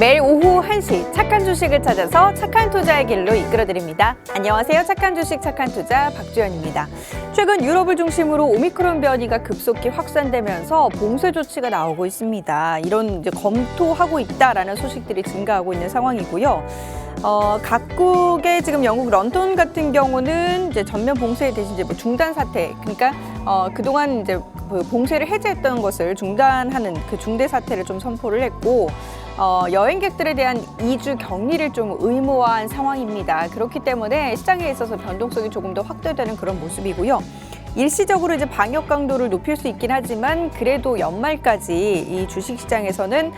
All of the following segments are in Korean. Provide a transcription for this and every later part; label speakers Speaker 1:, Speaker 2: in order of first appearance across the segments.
Speaker 1: 매일 오후 1시 착한 주식을 찾아서 착한 투자의 길로 이끌어드립니다. 안녕하세요. 착한 주식 착한 투자 박주연입니다. 최근 유럽을 중심으로 오미크론 변이가 급속히 확산되면서 봉쇄 조치가 나오고 있습니다. 이런 이제 검토하고 있다라는 소식들이 증가하고 있는 상황이고요. 각국의 지금 영국 런던 같은 경우는 이제 전면 봉쇄 대신 이제 중단 사태, 그러니까 그동안 이제 봉쇄를 해제했던 것을 중단하는 그 중대 사태를 좀 선포를 했고, 여행객들에 대한 2주 격리를 좀 의무화한 상황입니다. 그렇기 때문에 시장에 있어서 변동성이 조금 더 확대되는 그런 모습이고요. 일시적으로 이제 방역 강도를 높일 수 있긴 하지만 그래도 연말까지 이 주식시장에서는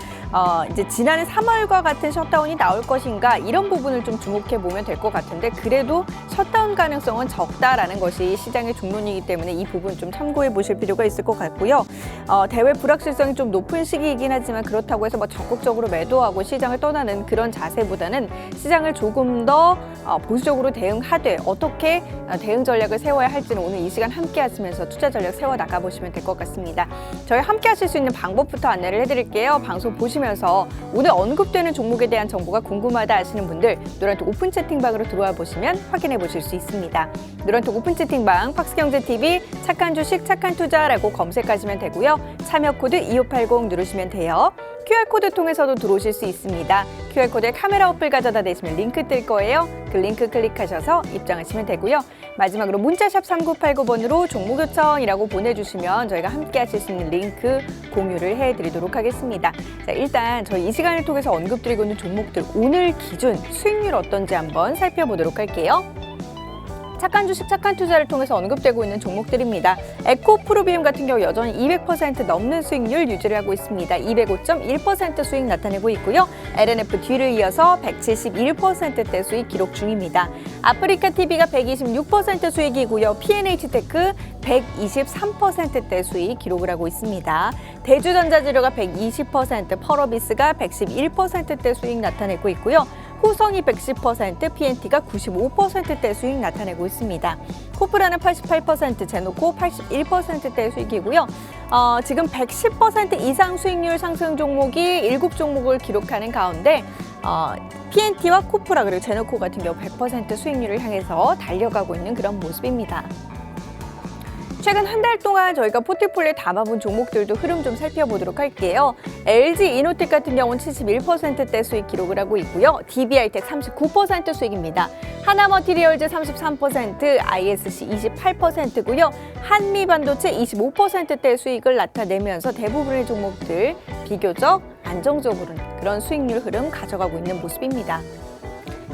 Speaker 1: 이제 지난해 3월과 같은 셧다운이 나올 것인가 이런 부분을 좀 주목해 보면 될 것 같은데, 그래도 셧다운 가능성은 적다라는 것이 시장의 중론이기 때문에 이 부분 좀 참고해 보실 필요가 있을 것 같고요. 대외 불확실성이 좀 높은 시기이긴 하지만 그렇다고 해서 뭐 적극적으로 매도하고 시장을 떠나는 그런 자세보다는 시장을 조금 더 보수적으로 대응하되 어떻게 대응 전략을 세워야 할지는 오늘 이 시간 함께 하시면서 투자 전략 세워 나가보시면 될 것 같습니다. 저희 함께 하실 수 있는 방법부터 안내를 해드릴게요. 방송 보시면서 오늘 언급되는 종목에 대한 정보가 궁금하다 하시는 분들 노란톡 오픈 채팅방으로 들어와 보시면 확인해 보실 수 있습니다. 노란톡 오픈 채팅방 박스경제TV 착한 주식 착한 투자라고 검색하시면 되고요. 참여 코드 2580 누르시면 돼요. QR코드 통해서도 들어오실 수 있습니다. QR코드에 카메라 어플 가져다 대시면 링크 뜰 거예요. 그 링크 클릭하셔서 입장하시면 되고요. 마지막으로 문자샵 3989번으로 종목 요청이라고 보내주시면 저희가 함께 하실 수 있는 링크 공유를 해드리도록 하겠습니다. 자, 일단 저희 이 시간을 통해서 언급드리고 있는 종목들 오늘 기준 수익률 어떤지 한번 살펴보도록 할게요. 착한 주식 착한 투자를 통해서 언급되고 있는 종목들입니다. 에코프로비움 같은 경우 여전히 200% 넘는 수익률 유지를 하고 있습니다. 205.1% 수익 나타내고 있고요. LNF 뒤를 이어서 171%대 수익 기록 중입니다. 아프리카TV가 126% 수익이고요. P&H테크 123%대 수익 기록을 하고 있습니다. 대주전자재료가 120%, 펄어비스가 111%대 수익 나타내고 있고요. 후성이 110%, PNT가 95%대 수익 나타내고 있습니다. 코프라는 88%, 제노코 81%대 수익이고요. 지금 110% 이상 수익률 상승 종목이 7종목을 기록하는 가운데 PNT와 코프라 그리고 제노코 같은 경우 100% 수익률을 향해서 달려가고 있는 그런 모습입니다. 최근 한 달 동안 저희가 포트폴리오에 담아본 종목들도 흐름 좀 살펴보도록 할게요. LG 이노텍 같은 경우는 71%대 수익 기록을 하고 있고요. DB하이텍 39% 수익입니다. 하나머티리얼즈 33%, ISC 28%고요. 한미반도체 25%대 수익을 나타내면서 대부분의 종목들 비교적 안정적으로 그런 수익률 흐름 가져가고 있는 모습입니다.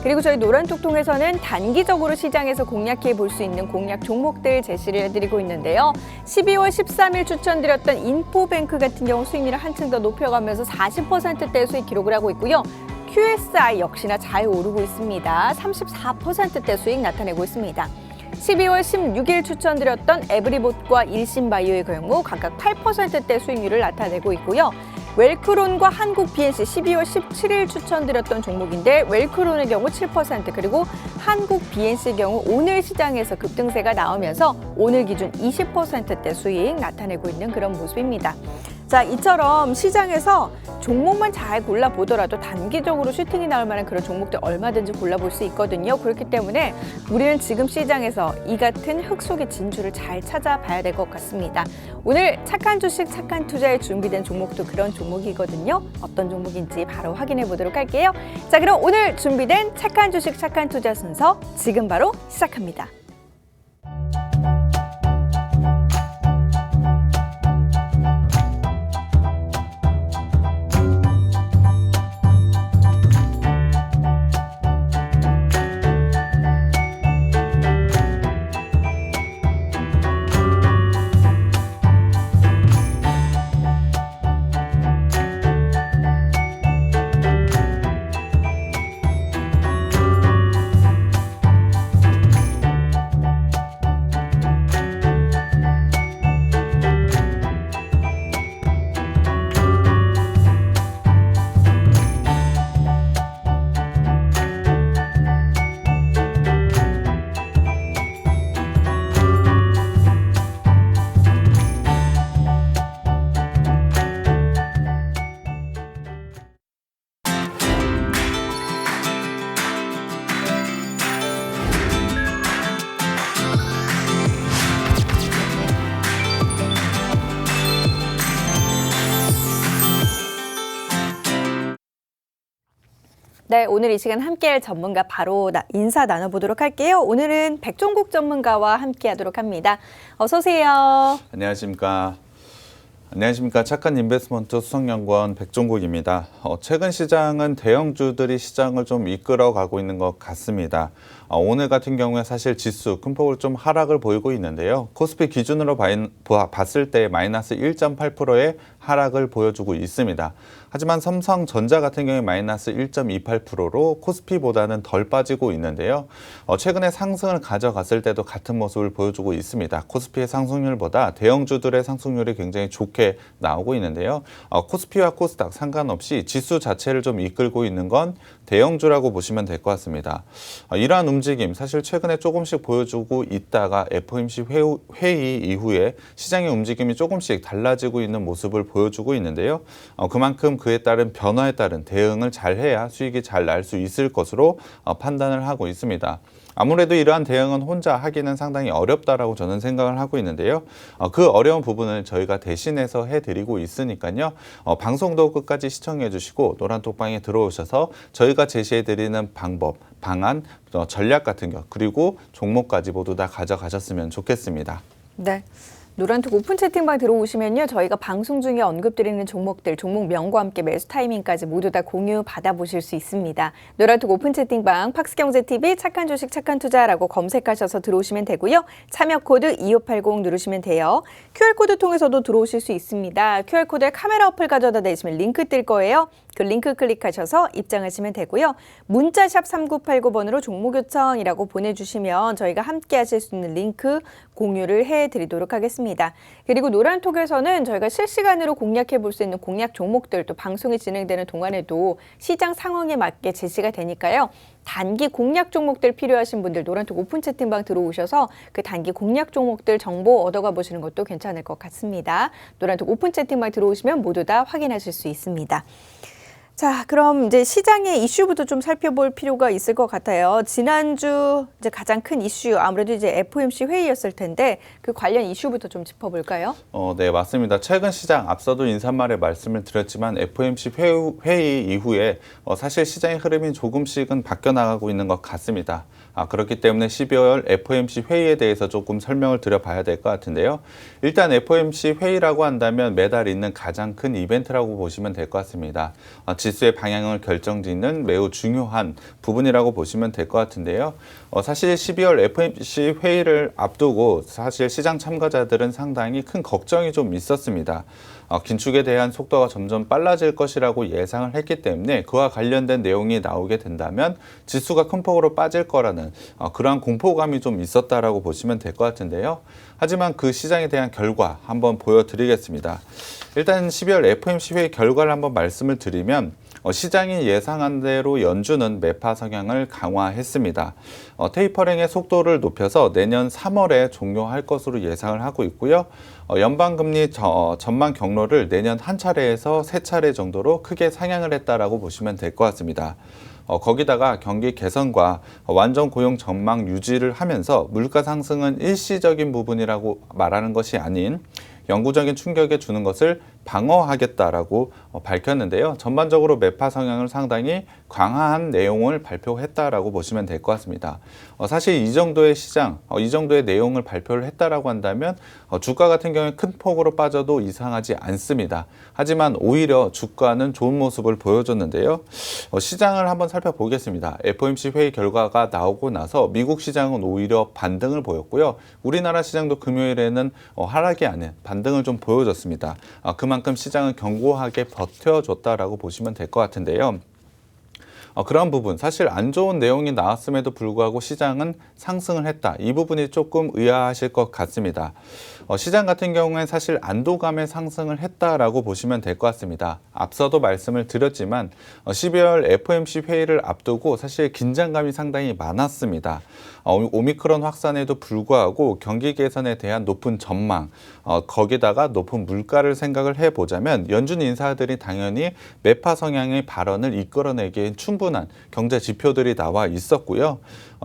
Speaker 1: 그리고 저희 노란톡 통해서는 단기적으로 시장에서 공략해 볼 수 있는 공략 종목들 제시를 해드리고 있는데요. 12월 13일 추천드렸던 인포뱅크 같은 경우 수익률을 한층 더 높여가면서 40%대 수익 기록을 하고 있고요. QSI 역시나 잘 오르고 있습니다. 34%대 수익 나타내고 있습니다. 12월 16일 추천드렸던 에브리봇과 일신바이오의 경우 각각 8%대 수익률을 나타내고 있고요. 웰크론과 한국 BNC 12월 17일 추천드렸던 종목인데 웰크론의 경우 7% 그리고 한국 BNC의 경우 오늘 시장에서 급등세가 나오면서 오늘 기준 20%대 수익 나타내고 있는 그런 모습입니다. 자, 이처럼 시장에서 종목만 잘 골라보더라도 단기적으로 슈팅이 나올 만한 그런 종목들 얼마든지 골라볼 수 있거든요. 그렇기 때문에 우리는 지금 시장에서 이 같은 흙 속의 진주를 잘 찾아봐야 될 것 같습니다. 오늘 착한 주식 착한 투자에 준비된 종목도 그런 종목이거든요. 어떤 종목인지 바로 확인해 보도록 할게요. 자, 그럼 오늘 준비된 착한 주식 착한 투자 순서 지금 바로 시작합니다. 네, 오늘 이 시간 함께할 전문가 바로 인사 나눠보도록 할게요. 오늘은 백종국 전문가와 함께하도록 합니다. 어서 오세요.
Speaker 2: 안녕하십니까. 착한 인베스트먼트 수석연구원 백종국입니다. 최근 시장은 대형주들이 시장을 좀 이끌어가고 있는 것 같습니다. 오늘 같은 경우에 사실 지수 큰 폭으로 좀 하락을 보이고 있는데요. 코스피 기준으로 봤을 때 마이너스 1.8%의 하락을 보여주고 있습니다. 하지만 삼성전자 같은 경우에 마이너스 1.28%로 코스피보다는 덜 빠지고 있는데요. 최근에 상승을 가져갔을 때도 같은 모습을 보여주고 있습니다. 코스피의 상승률보다 대형주들의 상승률이 굉장히 좋게 나오고 있는데요. 코스피와 코스닥 상관없이 지수 자체를 좀 이끌고 있는 건 대형주라고 보시면 될 것 같습니다. 이러한 움직임 사실 최근에 조금씩 보여주고 있다가 FOMC 회의 이후에 시장의 움직임이 조금씩 달라지고 있는 모습을 보여주고 있는데요. 그만큼 그에 따른 변화에 따른 대응을 잘해야 수익이 잘 날 수 있을 것으로 판단을 하고 있습니다. 아무래도 이러한 대응은 혼자 하기는 상당히 어렵다라고 저는 생각을 하고 있는데요. 그 어려운 부분을 저희가 대신해서 해드리고 있으니까요. 방송도 끝까지 시청해 주시고 노란톡방에 들어오셔서 저희가 제시해드리는 방법, 방안, 전략 같은 것 그리고 종목까지 모두 다 가져가셨으면 좋겠습니다.
Speaker 1: 네. 노란톡 오픈 채팅방 들어오시면요. 저희가 방송 중에 언급드리는 종목들, 종목명과 함께 매수 타이밍까지 모두 다 공유 받아보실 수 있습니다. 노란톡 오픈 채팅방 팍스경제TV 착한 주식 착한 투자라고 검색하셔서 들어오시면 되고요. 참여 코드 2580 누르시면 돼요. QR코드 통해서도 들어오실 수 있습니다. QR코드에 카메라 어플 가져다 대시면 링크 뜰 거예요. 그 링크 클릭하셔서 입장하시면 되고요. 문자샵 3989번으로 종목 요청이라고 보내주시면 저희가 함께 하실 수 있는 링크 공유를 해드리도록 하겠습니다. 그리고 노란톡에서는 저희가 실시간으로 공략해 볼 수 있는 공략 종목들도 방송이 진행되는 동안에도 시장 상황에 맞게 제시가 되니까요. 단기 공략 종목들 필요하신 분들 노란톡 오픈 채팅방 들어오셔서 그 단기 공략 종목들 정보 얻어가 보시는 것도 괜찮을 것 같습니다. 노란톡 오픈 채팅방 들어오시면 모두 다 확인하실 수 있습니다. 자, 그럼 이제 시장의 이슈부터 좀 살펴볼 필요가 있을 것 같아요. 지난주 이제 가장 큰 이슈 아무래도 이제 FOMC 회의였을 텐데 그 관련 이슈부터 좀 짚어볼까요?
Speaker 2: 네, 맞습니다. 최근 시장 앞서도 인사말에 말씀을 드렸지만 FOMC 회의 이후에 사실 시장의 흐름이 조금씩은 바뀌어 나가고 있는 것 같습니다. 그렇기 때문에 12월 FOMC 회의에 대해서 조금 설명을 드려봐야 될 것 같은데요. 일단 FOMC 회의라고 한다면 매달 있는 가장 큰 이벤트라고 보시면 될 것 같습니다. 지수의 방향을 결정짓는 매우 중요한 부분이라고 보시면 될 것 같은데요. 사실 12월 FOMC 회의를 앞두고 사실 시장 참가자들은 상당히 큰 걱정이 좀 있었습니다. 긴축에 대한 속도가 점점 빨라질 것이라고 예상을 했기 때문에 그와 관련된 내용이 나오게 된다면 지수가 큰 폭으로 빠질 거라는 그러한 공포감이 좀 있었다라고 보시면 될 것 같은데요. 하지만 그 시장에 대한 결과 한번 보여드리겠습니다. 일단 12월 FOMC 회의 결과를 한번 말씀을 드리면 시장이 예상한 대로 연준은 매파 성향을 강화했습니다. 테이퍼링의 속도를 높여서 내년 3월에 종료할 것으로 예상을 하고 있고요. 연방금리 전망 경로를 내년 한 차례에서 세 차례 정도로 크게 상향을 했다라고 보시면 될 것 같습니다. 거기다가 경기 개선과 완전 고용 전망 유지를 하면서 물가 상승은 일시적인 부분이라고 말하는 것이 아닌 영구적인 충격에 주는 것을 방어하겠다라고 밝혔는데요. 전반적으로 매파 성향을 상당히 강화한 내용을 발표했다라고 보시면 될 것 같습니다. 사실 이 정도의 시장, 이 정도의 내용을 발표를 했다라고 한다면 주가 같은 경우에 큰 폭으로 빠져도 이상하지 않습니다. 하지만 오히려 주가는 좋은 모습을 보여줬는데요. 시장을 한번 살펴보겠습니다. FOMC 회의 결과가 나오고 나서 미국 시장은 오히려 반등을 보였고요. 우리나라 시장도 금요일에는 하락이 아닌 반등을 좀 보여줬습니다. 그만큼 시장은 견고하게 버텨줬다라고 보시면 될 것 같은데요. 그런 부분, 사실 안 좋은 내용이 나왔음에도 불구하고 시장은 상승을 했다. 이 부분이 조금 의아하실 것 같습니다. 시장 같은 경우에 사실 안도감에 상승을 했다라고 보시면 될 것 같습니다. 앞서도 말씀을 드렸지만 12월 FOMC 회의를 앞두고 사실 긴장감이 상당히 많았습니다. 오미크론 확산에도 불구하고 경기 개선에 대한 높은 전망, 거기다가 높은 물가를 생각을 해보자면 연준 인사들이 당연히 매파 성향의 발언을 이끌어내기엔 충분한 경제 지표들이 나와 있었고요.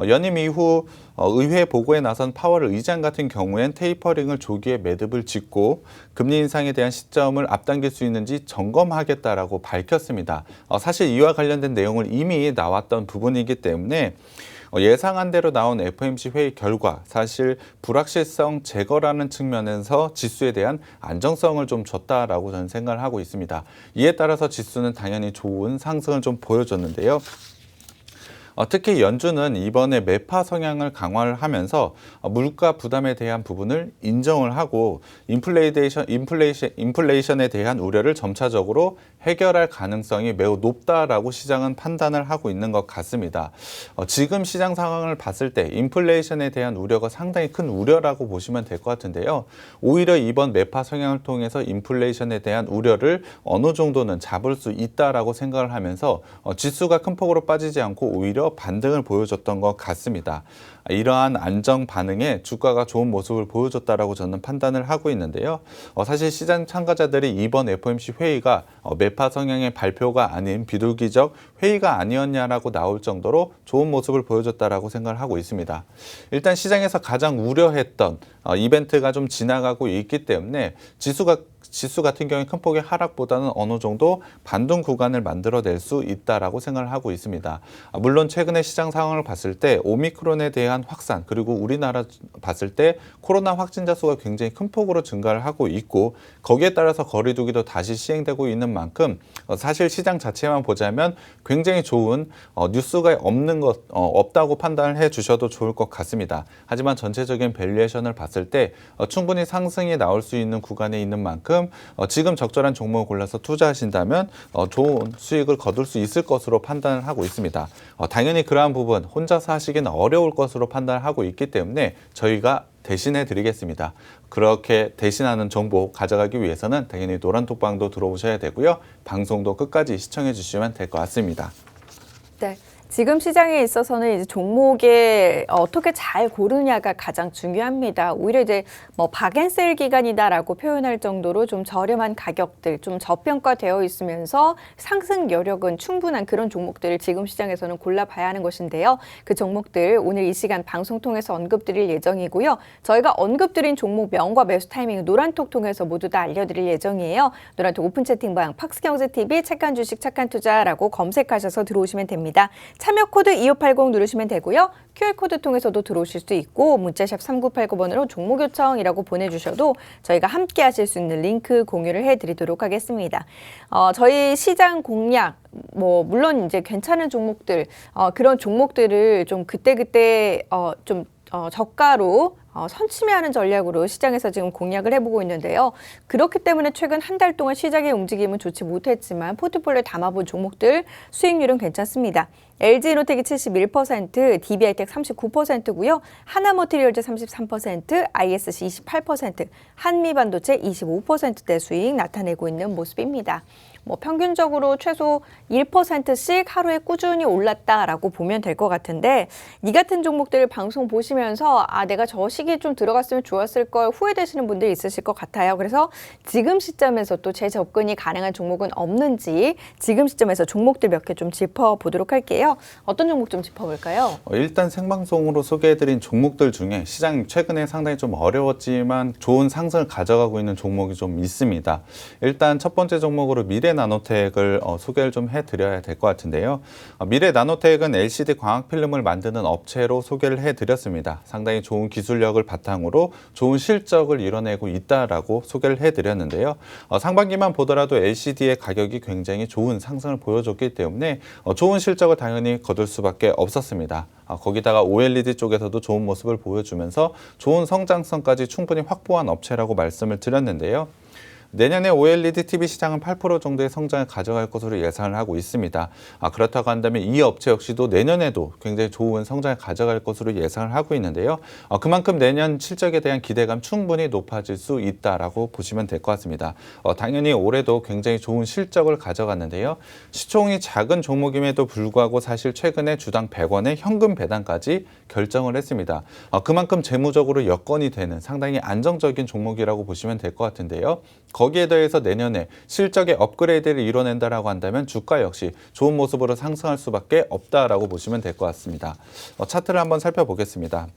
Speaker 2: 연임 이후 의회 보고에 나선 파월 의장 같은 경우엔 테이퍼링을 조기에 매듭을 짓고 금리 인상에 대한 시점을 앞당길 수 있는지 점검하겠다라고 밝혔습니다. 사실 이와 관련된 내용을 이미 나왔던 부분이기 때문에 예상한 대로 나온 FOMC 회의 결과 사실 불확실성 제거라는 측면에서 지수에 대한 안정성을 좀 줬다라고 저는 생각을 하고 있습니다. 이에 따라서 지수는 당연히 좋은 상승을 좀 보여줬는데요. 특히 연준은 이번에 매파 성향을 강화를 하면서 물가 부담에 대한 부분을 인정을 하고 인플레이션에 대한 우려를 점차적으로 해결할 가능성이 매우 높다라고 시장은 판단을 하고 있는 것 같습니다. 지금 시장 상황을 봤을 때 인플레이션에 대한 우려가 상당히 큰 우려라고 보시면 될 것 같은데요. 오히려 이번 매파 성향을 통해서 인플레이션에 대한 우려를 어느 정도는 잡을 수 있다라고 생각을 하면서 지수가 큰 폭으로 빠지지 않고 오히려 반등을 보여줬던 것 같습니다. 이러한 안정 반응에 주가가 좋은 모습을 보여줬다라고 저는 판단을 하고 있는데요. 사실 시장 참가자들이 이번 FOMC 회의가 매파 성향의 발표가 아닌 비둘기적 회의가 아니었냐라고 나올 정도로 좋은 모습을 보여줬다라고 생각을 하고 있습니다. 일단 시장에서 가장 우려했던 이벤트가 좀 지나가고 있기 때문에 지수 같은 경우에 큰 폭의 하락보다는 어느 정도 반등 구간을 만들어낼 수 있다라고 생각을 하고 있습니다. 물론 최근의 시장 상황을 봤을 때 오미크론에 대한 확산 그리고 우리나라 봤을 때 코로나 확진자 수가 굉장히 큰 폭으로 증가를 하고 있고 거기에 따라서 거리두기도 다시 시행되고 있는 만큼 사실 시장 자체만 보자면 굉장히 좋은 뉴스가 없다고 판단을 해 주셔도 좋을 것 같습니다. 하지만 전체적인 밸류에이션을 봤을 때 충분히 상승이 나올 수 있는 구간에 있는 만큼 지금 적절한 종목을 골라서 투자하신다면 좋은 수익을 거둘 수 있을 것으로 판단을 하고 있습니다. 당연히 그러한 부분 혼자서 하시기는 어려울 것으로 판단을 하고 있기 때문에 저희가 대신해 드리겠습니다. 그렇게 대신하는 정보 가져가기 위해서는 당연히 노란톡방도 들어오셔야 되고요. 방송도 끝까지 시청해 주시면 될 것 같습니다.
Speaker 1: 네. 지금 시장에 있어서는 이제 종목에 어떻게 잘 고르냐가 가장 중요합니다. 오히려 이제 뭐 박앤셀 기간이다라고 표현할 정도로 좀 저렴한 가격들, 좀 저평가되어 있으면서 상승 여력은 충분한 그런 종목들을 지금 시장에서는 골라봐야 하는 것인데요. 그 종목들 오늘 이 시간 방송 통해서 언급드릴 예정이고요. 저희가 언급드린 종목명과 매수 타이밍 노란톡 통해서 모두 다 알려드릴 예정이에요. 노란톡 오픈 채팅방 팍스경제TV 착한 주식 착한 투자라고 검색하셔서 들어오시면 됩니다. 참여 코드 2580 누르시면 되고요. QR코드 통해서도 들어오실 수 있고 문자샵 3989번으로 종목 요청이라고 보내주셔도 저희가 함께 하실 수 있는 링크 공유를 해드리도록 하겠습니다. 저희 시장 공략 물론 이제 괜찮은 종목들 그런 종목들을 좀 그때그때 저가로 선침해하는 전략으로 시장에서 지금 공략을 해보고 있는데요. 그렇기 때문에 최근 한 달 동안 시장의 움직임은 좋지 못했지만 포트폴리오에 담아본 종목들 수익률은 괜찮습니다. LG이노텍이 71%, DB하이텍 39%고요. 하나머티리얼즈 33%, ISC 28%, 한미반도체 25%대 수익 나타내고 있는 모습입니다. 평균적으로 최소 1%씩 하루에 꾸준히 올랐다라고 보면 될 것 같은데 이 같은 종목들 방송 보시면서 내가 저 시기에 좀 들어갔으면 좋았을 걸 후회되시는 분들이 있으실 것 같아요. 그래서 지금 시점에서 또 재접근이 가능한 종목은 없는지 지금 시점에서 종목들 몇 개 좀 짚어보도록 할게요. 어떤 종목 좀 짚어볼까요?
Speaker 2: 일단 생방송으로 소개해드린 종목들 중에 시장 최근에 상당히 좀 어려웠지만 좋은 상승을 가져가고 있는 종목이 좀 있습니다. 일단 첫 번째 종목으로 미래나노텍을 소개를 좀 해드려야 될 것 같은데요. 미래나노텍은 LCD 광학필름을 만드는 업체로 소개를 해드렸습니다. 상당히 좋은 기술력을 바탕으로 좋은 실적을 이뤄내고 있다라고 소개를 해드렸는데요. 상반기만 보더라도 LCD의 가격이 굉장히 좋은 상승을 보여줬기 때문에 좋은 실적을 당연히 거둘 수밖에 없었습니다. 거기다가 OLED 쪽에서도 좋은 모습을 보여주면서 좋은 성장성까지 충분히 확보한 업체라고 말씀을 드렸는데요. 내년에 OLED TV 시장은 8% 정도의 성장을 가져갈 것으로 예상을 하고 있습니다. 그렇다고 한다면 이 업체 역시도 내년에도 굉장히 좋은 성장을 가져갈 것으로 예상을 하고 있는데요. 그만큼 내년 실적에 대한 기대감 충분히 높아질 수 있다라고 보시면 될 것 같습니다. 당연히 올해도 굉장히 좋은 실적을 가져갔는데요. 시총이 작은 종목임에도 불구하고 사실 최근에 주당 100원의 현금 배당까지 결정을 했습니다. 그만큼 재무적으로 여건이 되는 상당히 안정적인 종목이라고 보시면 될 것 같은데요. 거기에 더해서 내년에 실적의 업그레이드를 이뤄낸다라고 한다면 주가 역시 좋은 모습으로 상승할 수밖에 없다라고 보시면 될 것 같습니다. 차트를 한번 살펴보겠습니다.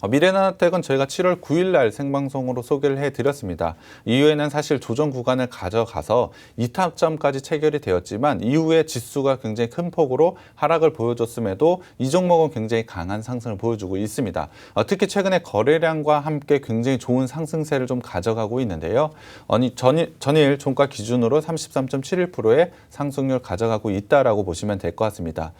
Speaker 2: 미래나노텍은 저희가 7월 9일 날 생방송으로 소개를 해드렸습니다. 이후에는 사실 조정 구간을 가져가서 이탑점까지 체결이 되었지만 이후에 지수가 굉장히 큰 폭으로 하락을 보여줬음에도 이 종목은 굉장히 강한 상승을 보여주고 있습니다. 특히 최근에 거래량과 함께 굉장히 좋은 상승세를 좀 가져가고 있는데요. 전일 종가 기준으로 33.71%의 상승률 가져가고 있다라고 보시면 될 것 같습니다.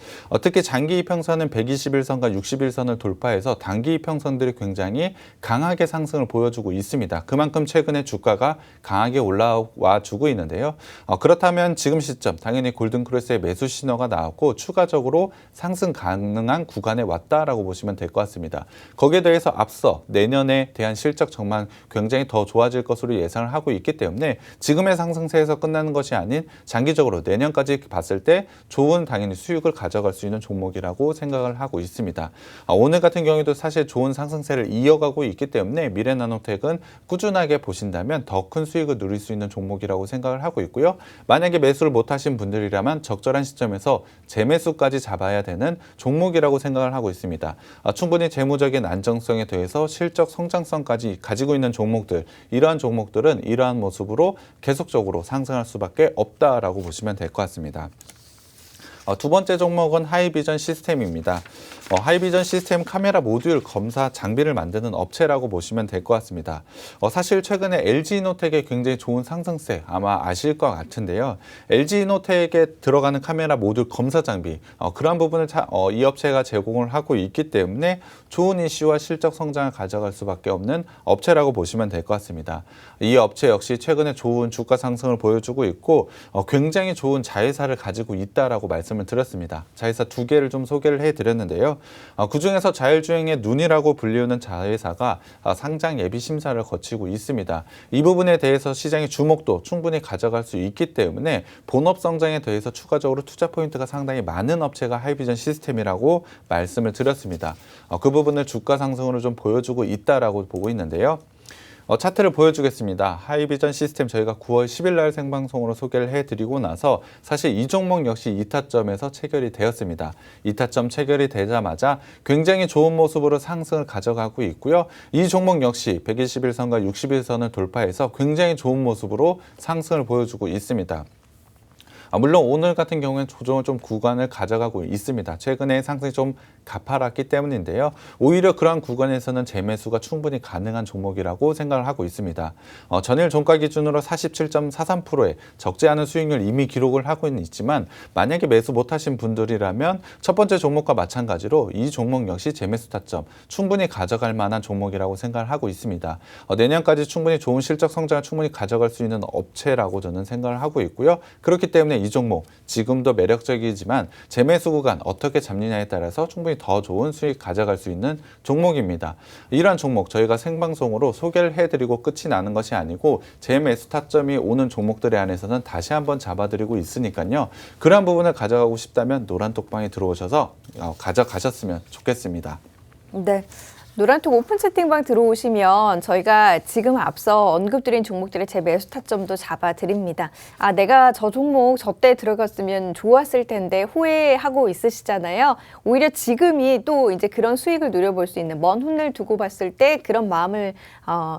Speaker 2: 특히 장기 이평선은 121선과 61선을 돌파해서 단기 이평선 들이 굉장히 강하게 상승을 보여주고 있습니다. 그만큼 최근에 주가가 강하게 올라와 주고 있는데요. 그렇다면 지금 시점 당연히 골든크로스의 매수 신호가 나왔고 추가적으로 상승 가능한 구간에 왔다라고 보시면 될 것 같습니다. 거기에 대해서 앞서 내년에 대한 실적 정말 굉장히 더 좋아질 것으로 예상을 하고 있기 때문에 지금의 상승세에서 끝나는 것이 아닌 장기적으로 내년까지 봤을 때 좋은 당연히 수익을 가져갈 수 있는 종목이라고 생각을 하고 있습니다. 오늘 같은 경우에도 사실 좋은 상승세를 이어가고 있기 때문에 미래나노텍은 꾸준하게 보신다면 더 큰 수익을 누릴 수 있는 종목이라고 생각을 하고 있고요. 만약에 매수를 못하신 분들이라면 적절한 시점에서 재매수까지 잡아야 되는 종목이라고 생각을 하고 있습니다. 충분히 재무적인 안정성에 더해서 실적 성장성까지 가지고 있는 종목들, 이러한 종목들은 이러한 모습으로 계속적으로 상승할 수밖에 없다라고 보시면 될 것 같습니다. 두 번째 종목은 하이비전 시스템입니다. 하이비전 시스템 카메라 모듈 검사 장비를 만드는 업체라고 보시면 될 것 같습니다. 사실 최근에 LG이노텍의 굉장히 좋은 상승세 아마 아실 것 같은데요. LG이노텍에 들어가는 카메라 모듈 검사 장비 그런 부분을 이 업체가 제공을 하고 있기 때문에 좋은 이슈와 실적 성장을 가져갈 수밖에 없는 업체라고 보시면 될 것 같습니다. 이 업체 역시 최근에 좋은 주가 상승을 보여주고 있고 굉장히 좋은 자회사를 가지고 있다라고 말씀을 드렸습니다. 자회사 두 개를 좀 소개를 해드렸는데요. 그중에서 자율주행의 눈이라고 불리우는 자회사가 상장 예비 심사를 거치고 있습니다. 이 부분에 대해서 시장의 주목도 충분히 가져갈 수 있기 때문에 본업 성장에 대해서 추가적으로 투자 포인트가 상당히 많은 업체가 하이비전 시스템이라고 말씀을 드렸습니다. 그 부분을 주가 상승으로 좀 보여주고 있다라고 보고 있는데요. 차트를 보여주겠습니다. 하이비전 시스템 저희가 9월 10일 날 생방송으로 소개를 해드리고 나서 사실 이 종목 역시 2타점에서 체결이 되었습니다. 2타점 체결이 되자마자 굉장히 좋은 모습으로 상승을 가져가고 있고요. 이 종목 역시 121선과 61선을 돌파해서 굉장히 좋은 모습으로 상승을 보여주고 있습니다. 물론 오늘 같은 경우에는 조정을 좀 구간을 가져가고 있습니다. 최근에 상승이 좀 가파랐기 때문인데요. 오히려 그러한 구간에서는 재매수가 충분히 가능한 종목이라고 생각을 하고 있습니다. 전일 종가 기준으로 47.43%의 적지 않은 수익률 이미 기록을 하고 있지만 만약에 매수 못하신 분들이라면 첫 번째 종목과 마찬가지로 이 종목 역시 재매수 타점 충분히 가져갈 만한 종목이라고 생각을 하고 있습니다. 내년까지 충분히 좋은 실적 성장을 충분히 가져갈 수 있는 업체라고 저는 생각을 하고 있고요. 그렇기 때문에 이 종목 지금도 매력적이지만 재매수 구간 어떻게 잡느냐에 따라서 충분히 더 좋은 수익 가져갈 수 있는 종목입니다. 이러한 종목 저희가 생방송으로 소개를 해드리고 끝이 나는 것이 아니고 재매수 타점이 오는 종목들에 한해서는 다시 한번 잡아드리고 있으니까요. 그러한 부분을 가져가고 싶다면 노란톡방에 들어오셔서 가져가셨으면 좋겠습니다.
Speaker 1: 네. 노란톡 오픈 채팅방 들어오시면 저희가 지금 앞서 언급드린 종목들의 제 매수 타점도 잡아드립니다. 내가 저 종목 저때 들어갔으면 좋았을 텐데 후회하고 있으시잖아요. 오히려 지금이 또 이제 그런 수익을 누려볼 수 있는 먼 훗날 두고 봤을 때 그런 마음을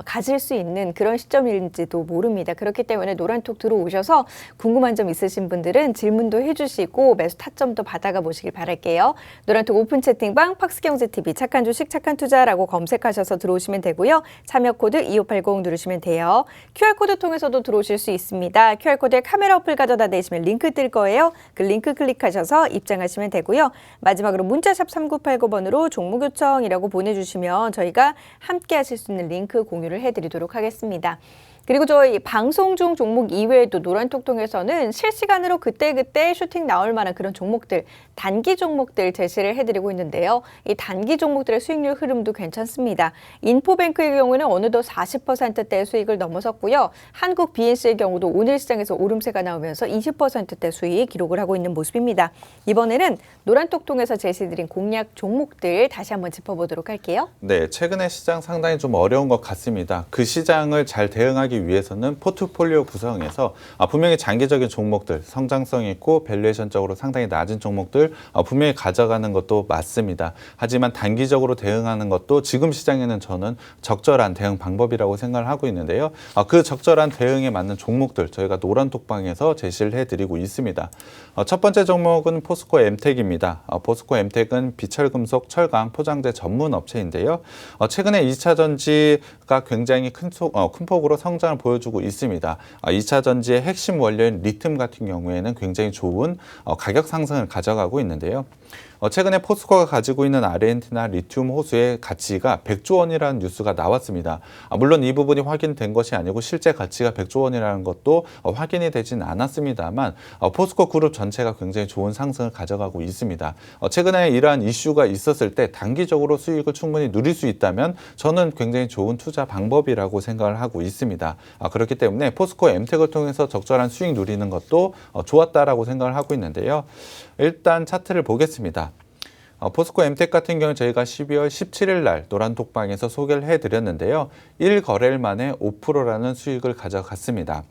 Speaker 1: 가질 수 있는 그런 시점인지도 모릅니다. 그렇기 때문에 노란톡 들어오셔서 궁금한 점 있으신 분들은 질문도 해주시고 매수 타점도 받아가 보시길 바랄게요. 노란톡 오픈 채팅방 팍스경제TV 착한 주식 착한 투자 라고 검색하셔서 들어오시면 되고요. 참여 코드 2580 누르시면 돼요. QR코드 통해서도 들어오실 수 있습니다. QR코드에 카메라 어플 가져다 대시면 링크 뜰 거예요. 그 링크 클릭하셔서 입장하시면 되고요. 마지막으로 문자샵 3989번으로 종목 요청이라고 보내주시면 저희가 함께 하실 수 있는 링크 공유를 해드리도록 하겠습니다. 그리고 저희 방송 중 종목 이외에도 노란톡 통해서는 실시간으로 그때그때 슈팅 나올 만한 그런 종목들, 단기 종목들 제시를 해드리고 있는데요. 이 단기 종목들의 수익률 흐름도 괜찮습니다. 인포뱅크의 경우는 어느덧 40%대 수익을 넘어섰고요. 한국 BNC의 경우도 오늘 시장에서 오름세가 나오면서 20%대 수익 기록을 하고 있는 모습입니다. 이번에는 노란톡 통해서 제시드린 공략 종목들 다시 한번 짚어보도록 할게요.
Speaker 2: 네, 최근에 시장 상당히 좀 어려운 것 같습니다. 그 시장을 잘 대응하기 하기 위해서는 포트폴리오 구성에서 분명히 장기적인 종목들, 성장성 있고 밸류에이션적으로 상당히 낮은 종목들 분명히 가져가는 것도 맞습니다. 하지만 단기적으로 대응하는 것도 지금 시장에는 저는 적절한 대응 방법이라고 생각을 하고 있는데요. 그 적절한 대응에 맞는 종목들 저희가 노란톡방에서 제시를 해드리고 있습니다. 첫 번째 종목은 포스코 엠텍입니다. 포스코 엠텍은 비철금속, 철강, 포장재 전문 업체인데요. 최근에 2차 전지가 굉장히 큰 폭으로 성장을 보여주고 있습니다. 2차 전지의 핵심 원료인 리튬 같은 경우에는 굉장히 좋은 가격 상승을 가져가고 있는데요. 최근에 포스코가 가지고 있는 아르헨티나 리튬 호수의 가치가 100조 원이라는 뉴스가 나왔습니다. 물론 이 부분이 확인된 것이 아니고 실제 가치가 100조 원이라는 것도 확인이 되진 않았습니다만 포스코 그룹 전체가 굉장히 좋은 상승을 가져가고 있습니다. 최근에 이러한 이슈가 있었을 때 단기적으로 수익을 충분히 누릴 수 있다면 저는 굉장히 좋은 투자 방법이라고 생각을 하고 있습니다. 그렇기 때문에 포스코 엠텍을 통해서 적절한 수익 누리는 것도 좋았다라고 생각을 하고 있는데요. 일단 차트를 보겠습니다. 포스코 엠텍 같은 경우는 저희가 12월 17일 날 노란톡방에서 소개를 해드렸는데요. 1거래일 만에 5%라는 수익을 가져갔습니다.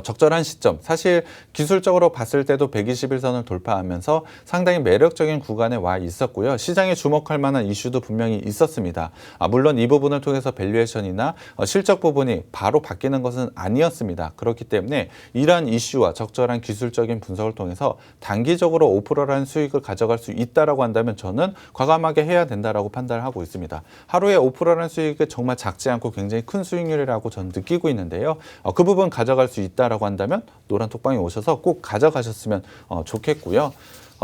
Speaker 2: 적절한 시점, 사실 기술적으로 봤을 때도 121선을 돌파하면서 상당히 매력적인 구간에 와 있었고요. 시장에 주목할 만한 이슈도 분명히 있었습니다. 물론 이 부분을 통해서 밸류에이션이나 실적 부분이 바로 바뀌는 것은 아니었습니다. 그렇기 때문에 이러한 이슈와 적절한 기술적인 분석을 통해서 단기적으로 5%라는 수익을 가져갈 수 있다라고 한다면 저는 과감하게 해야 된다라고 판단을 하고 있습니다. 하루에 5%라는 수익이 정말 작지 않고 굉장히 큰 수익률이라고 저는 느끼고 있는데요. 그 부분 가져갈 수 있다라고 한다면 노란톡방에 오셔서 꼭 가져가셨으면 좋겠고요.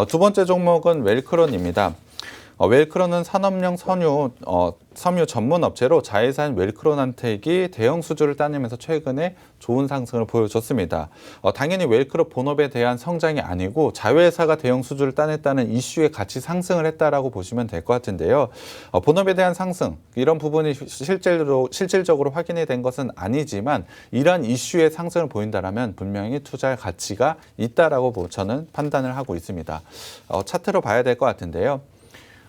Speaker 2: 두 번째 종목은 웰크론입니다. 웰크론은 산업용 섬유 전문 업체로 자회사인 웰크론한텍이 대형 수주를 따내면서 최근에 좋은 상승을 보여줬습니다. 당연히 웰크론 본업에 대한 성장이 아니고 자회사가 대형 수주를 따냈다는 이슈에 같이 상승을 했다라고 보시면 될 것 같은데요. 본업에 대한 상승, 이런 부분이 실질적으로 확인이 된 것은 아니지만 이러한 이슈의 상승을 보인다라면 분명히 투자할 가치가 있다라고 저는 판단을 하고 있습니다. 차트로 봐야 될 것 같은데요.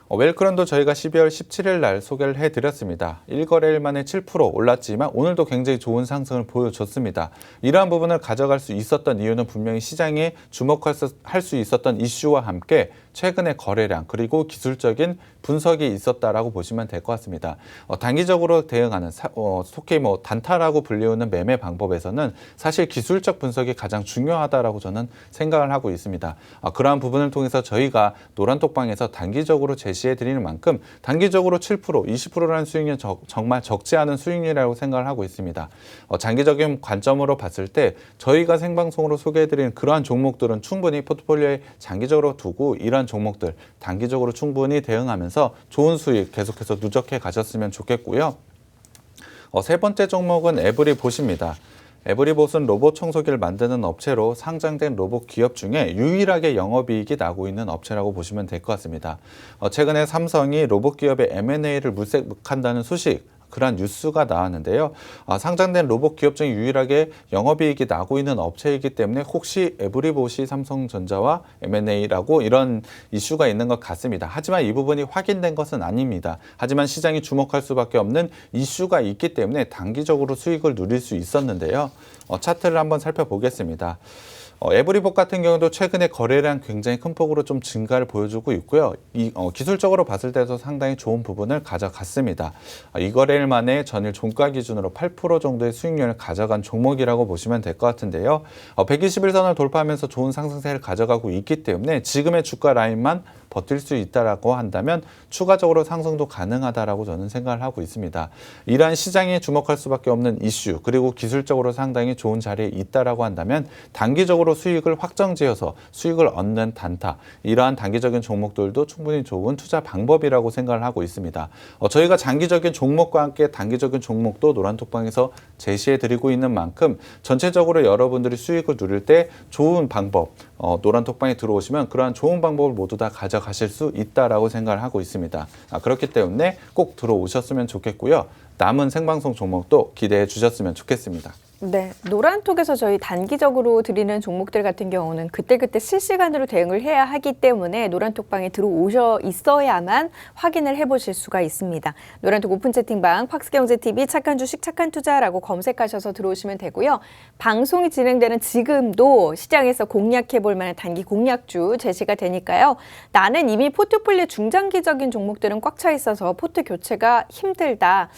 Speaker 2: 웰크론도 저희가 12월 17일 날 소개를 해드렸습니다. 1거래일 만에 7% 올랐지만 오늘도 굉장히 좋은 상승을 보여줬습니다. 이러한 부분을 가져갈 수 있었던 이유는 분명히 시장에 주목할 수 있었던 이슈와 함께 최근의 거래량 그리고 기술적인 분석이 있었다라고 보시면 될 것 같습니다. 단기적으로 대응하는 속히 단타라고 불리우는 매매 방법에서는 사실 기술적 분석이 가장 중요하다라고 저는 생각을 하고 있습니다. 그러한 부분을 통해서 저희가 노란톡방에서 단기적으로 제시해 드리는 만큼 단기적으로 7%, 20%라는 수익률은 정말 적지 않은 수익률이라고 생각을 하고 있습니다. 장기적인 관점으로 봤을 때 저희가 생방송으로 소개해 드리는 그러한 종목들은 충분히 포트폴리오에 장기적으로 두고 이러한 종목들 단기적으로 충분히 대응하면서 좋은 수익 계속해서 누적해 가셨으면 좋겠고요. 세 번째 종목은 에브리봇입니다. 에브리봇은 로봇 청소기를 만드는 업체로 상장된 로봇 기업 중에 유일하게 영업이익이 나고 있는 업체라고 보시면 될 것 같습니다. 최근에 삼성이 로봇 기업의 M&A를 물색한다는 소식, 그런 뉴스가 나왔는데요. 상장된 로봇 기업 중에 유일하게 영업이익이 나고 있는 업체이기 때문에 혹시 에브리봇이 삼성전자와 M&A라고 이런 이슈가 있는 것 같습니다. 하지만 이 부분이 확인된 것은 아닙니다. 하지만 시장이 주목할 수밖에 없는 이슈가 있기 때문에 단기적으로 수익을 누릴 수 있었는데요. 차트를 한번 살펴보겠습니다. 에브리봇 같은 경우도 최근에 거래량 굉장히 큰 폭으로 좀 증가를 보여주고 있고요. 기술적으로 봤을 때도 상당히 좋은 부분을 가져갔습니다. 이 거래일 만에 전일 종가 기준으로 8% 정도의 수익률을 가져간 종목이라고 보시면 될 것 같은데요. 121선을 돌파하면서 좋은 상승세를 가져가고 있기 때문에 지금의 주가 라인만 버틸 수 있다라고 한다면 추가적으로 상승도 가능하다라고 저는 생각을 하고 있습니다. 이러한 시장에 주목할 수밖에 없는 이슈 그리고 기술적으로 상당히 좋은 자리에 있다라고 한다면 단기적으로 수익을 확정지어서 수익을 얻는 단타 이러한 단기적인 종목들도 충분히 좋은 투자 방법이라고 생각을 하고 있습니다. 저희가 장기적인 종목과 함께 단기적인 종목도 노란톡방에서 제시해드리고 있는 만큼 전체적으로 여러분들이 수익을 누릴 때 좋은 방법 노란톡방에 들어오시면 그러한 좋은 방법을 모두 다 가져가실 수 있다라고 생각을 하고 있습니다. 그렇기 때문에 꼭 들어오셨으면 좋겠고요. 남은 생방송 종목도 기대해 주셨으면 좋겠습니다.
Speaker 1: 네, 노란톡에서 저희 단기적으로 드리는 종목들 같은 경우는 그때그때 실시간으로 대응을 해야 하기 때문에 노란톡방에 들어오셔 있어야만 확인을 해보실 수가 있습니다. 노란톡 오픈 채팅방 팍스경제TV 착한 주식 착한 투자라고 검색하셔서 들어오시면 되고요. 방송이 진행되는 지금도 시장에서 공략해볼 만한 단기 공략주 제시가 되니까요. 나는 이미 포트폴리오 중장기적인 종목들은 꽉 차 있어서 포트 교체가 힘들다.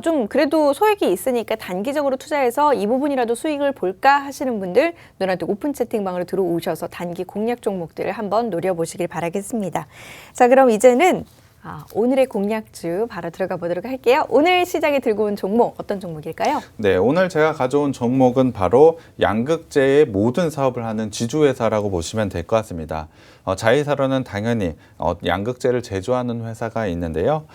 Speaker 1: 좀 그래도 소액이 있으니까 단기적으로 투자해서 이 부분이라도 수익을 볼까 하시는 분들 노란톡 오픈 채팅방으로 들어오셔서 단기 공략 종목들을 한번 노려보시길 바라겠습니다. 자, 그럼 이제는 오늘의 공략주 바로 들어가 보도록 할게요. 오늘 시장에 들고 온 종목 어떤 종목일까요?
Speaker 2: 네, 오늘 제가 가져온 종목은 바로 양극재의 모든 사업을 하는 지주회사라고 보시면 될 것 같습니다. 자회사로는 당연히 양극재를 제조하는 회사가 있는데요.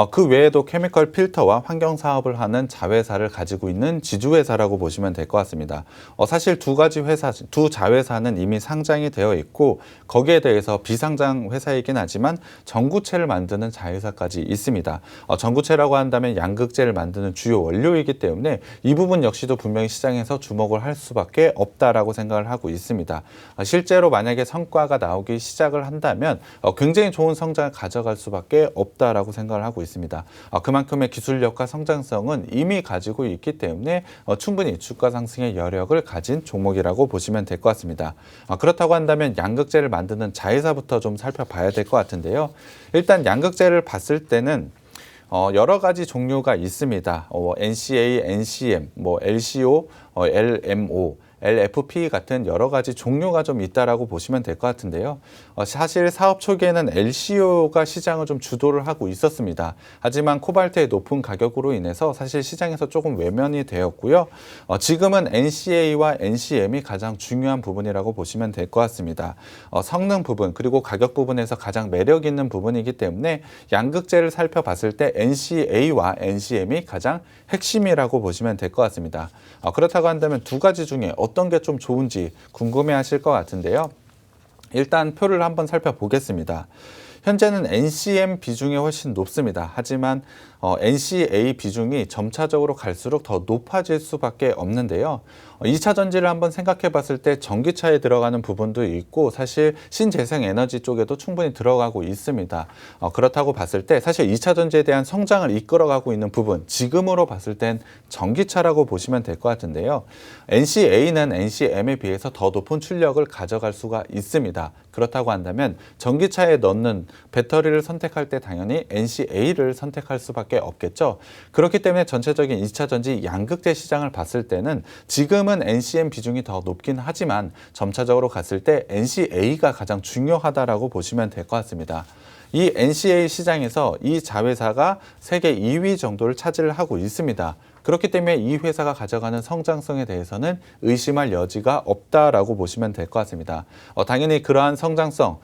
Speaker 2: 그 외에도 케미컬 필터와 환경 사업을 하는 자회사를 가지고 있는 지주회사라고 보시면 될 것 같습니다. 사실 두 자회사는 이미 상장이 되어 있고 거기에 대해서 비상장 회사이긴 하지만 전구체를 만드는 자회사까지 있습니다. 전구체라고 한다면 양극재를 만드는 주요 원료이기 때문에 이 부분 역시도 분명히 시장에서 주목을 할 수밖에 없다라고 생각을 하고 있습니다. 실제로 만약에 성과가 나오기 시작을 한다면 굉장히 좋은 성장을 가져갈 수밖에 없다라고 생각을 하고 있습니다. 그만큼의 기술력과 성장성은 이미 가지고 있기 때문에 충분히 주가 상승의 여력을 가진 종목이라고 보시면 될 것 같습니다. 그렇다고 한다면 양극재를 만드는 자회사부터 좀 살펴봐야 될 것 같은데요. 일단 양극재를 봤을 때는 여러 가지 종류가 있습니다. NCA, NCM, LCO, LMO, LFP 같은 여러 가지 종류가 좀 있다라고 보시면 될 것 같은데요. 사실 사업 초기에는 LCO가 시장을 좀 주도를 하고 있었습니다. 하지만 코발트의 높은 가격으로 인해서 사실 시장에서 조금 외면이 되었고요. 지금은 NCA와 NCM이 가장 중요한 부분이라고 보시면 될 것 같습니다. 성능 부분 그리고 가격 부분에서 가장 매력 있는 부분이기 때문에 양극재를 살펴봤을 때 NCA와 NCM이 가장 핵심이라고 보시면 될 것 같습니다. 그렇다고 한다면 두 가지 중에 어떤 게 좀 좋은지 궁금해 하실 것 같은데요. 일단 표를 한번 살펴보겠습니다. 현재는 NCM 비중이 훨씬 높습니다. 하지만 NCA 비중이 점차적으로 갈수록 더 높아질 수밖에 없는데요. 2차 전지를 한번 생각해 봤을 때 전기차에 들어가는 부분도 있고 사실 신재생 에너지 쪽에도 충분히 들어가고 있습니다. 그렇다고 봤을 때 사실 2차 전지에 대한 성장을 이끌어가고 있는 부분 지금으로 봤을 땐 전기차라고 보시면 될 것 같은데요. NCA는 NCM에 비해서 더 높은 출력을 가져갈 수가 있습니다. 그렇다고 한다면 전기차에 넣는 배터리를 선택할 때 당연히 NCA를 선택할 수밖에 없겠죠. 그렇기 때문에 전체적인 2차 전지 양극재 시장을 봤을 때는 지금은 NCM 비중이 더 높긴 하지만 점차적으로 갔을 때 NCA가 가장 중요하다라고 보시면 될 것 같습니다. 이 NCA 시장에서 이 자회사가 세계 2위 정도를 차지를 하고 있습니다. 그렇기 때문에 이 회사가 가져가는 성장성에 대해서는 의심할 여지가 없다라고 보시면 될 것 같습니다. 당연히 그러한 성장성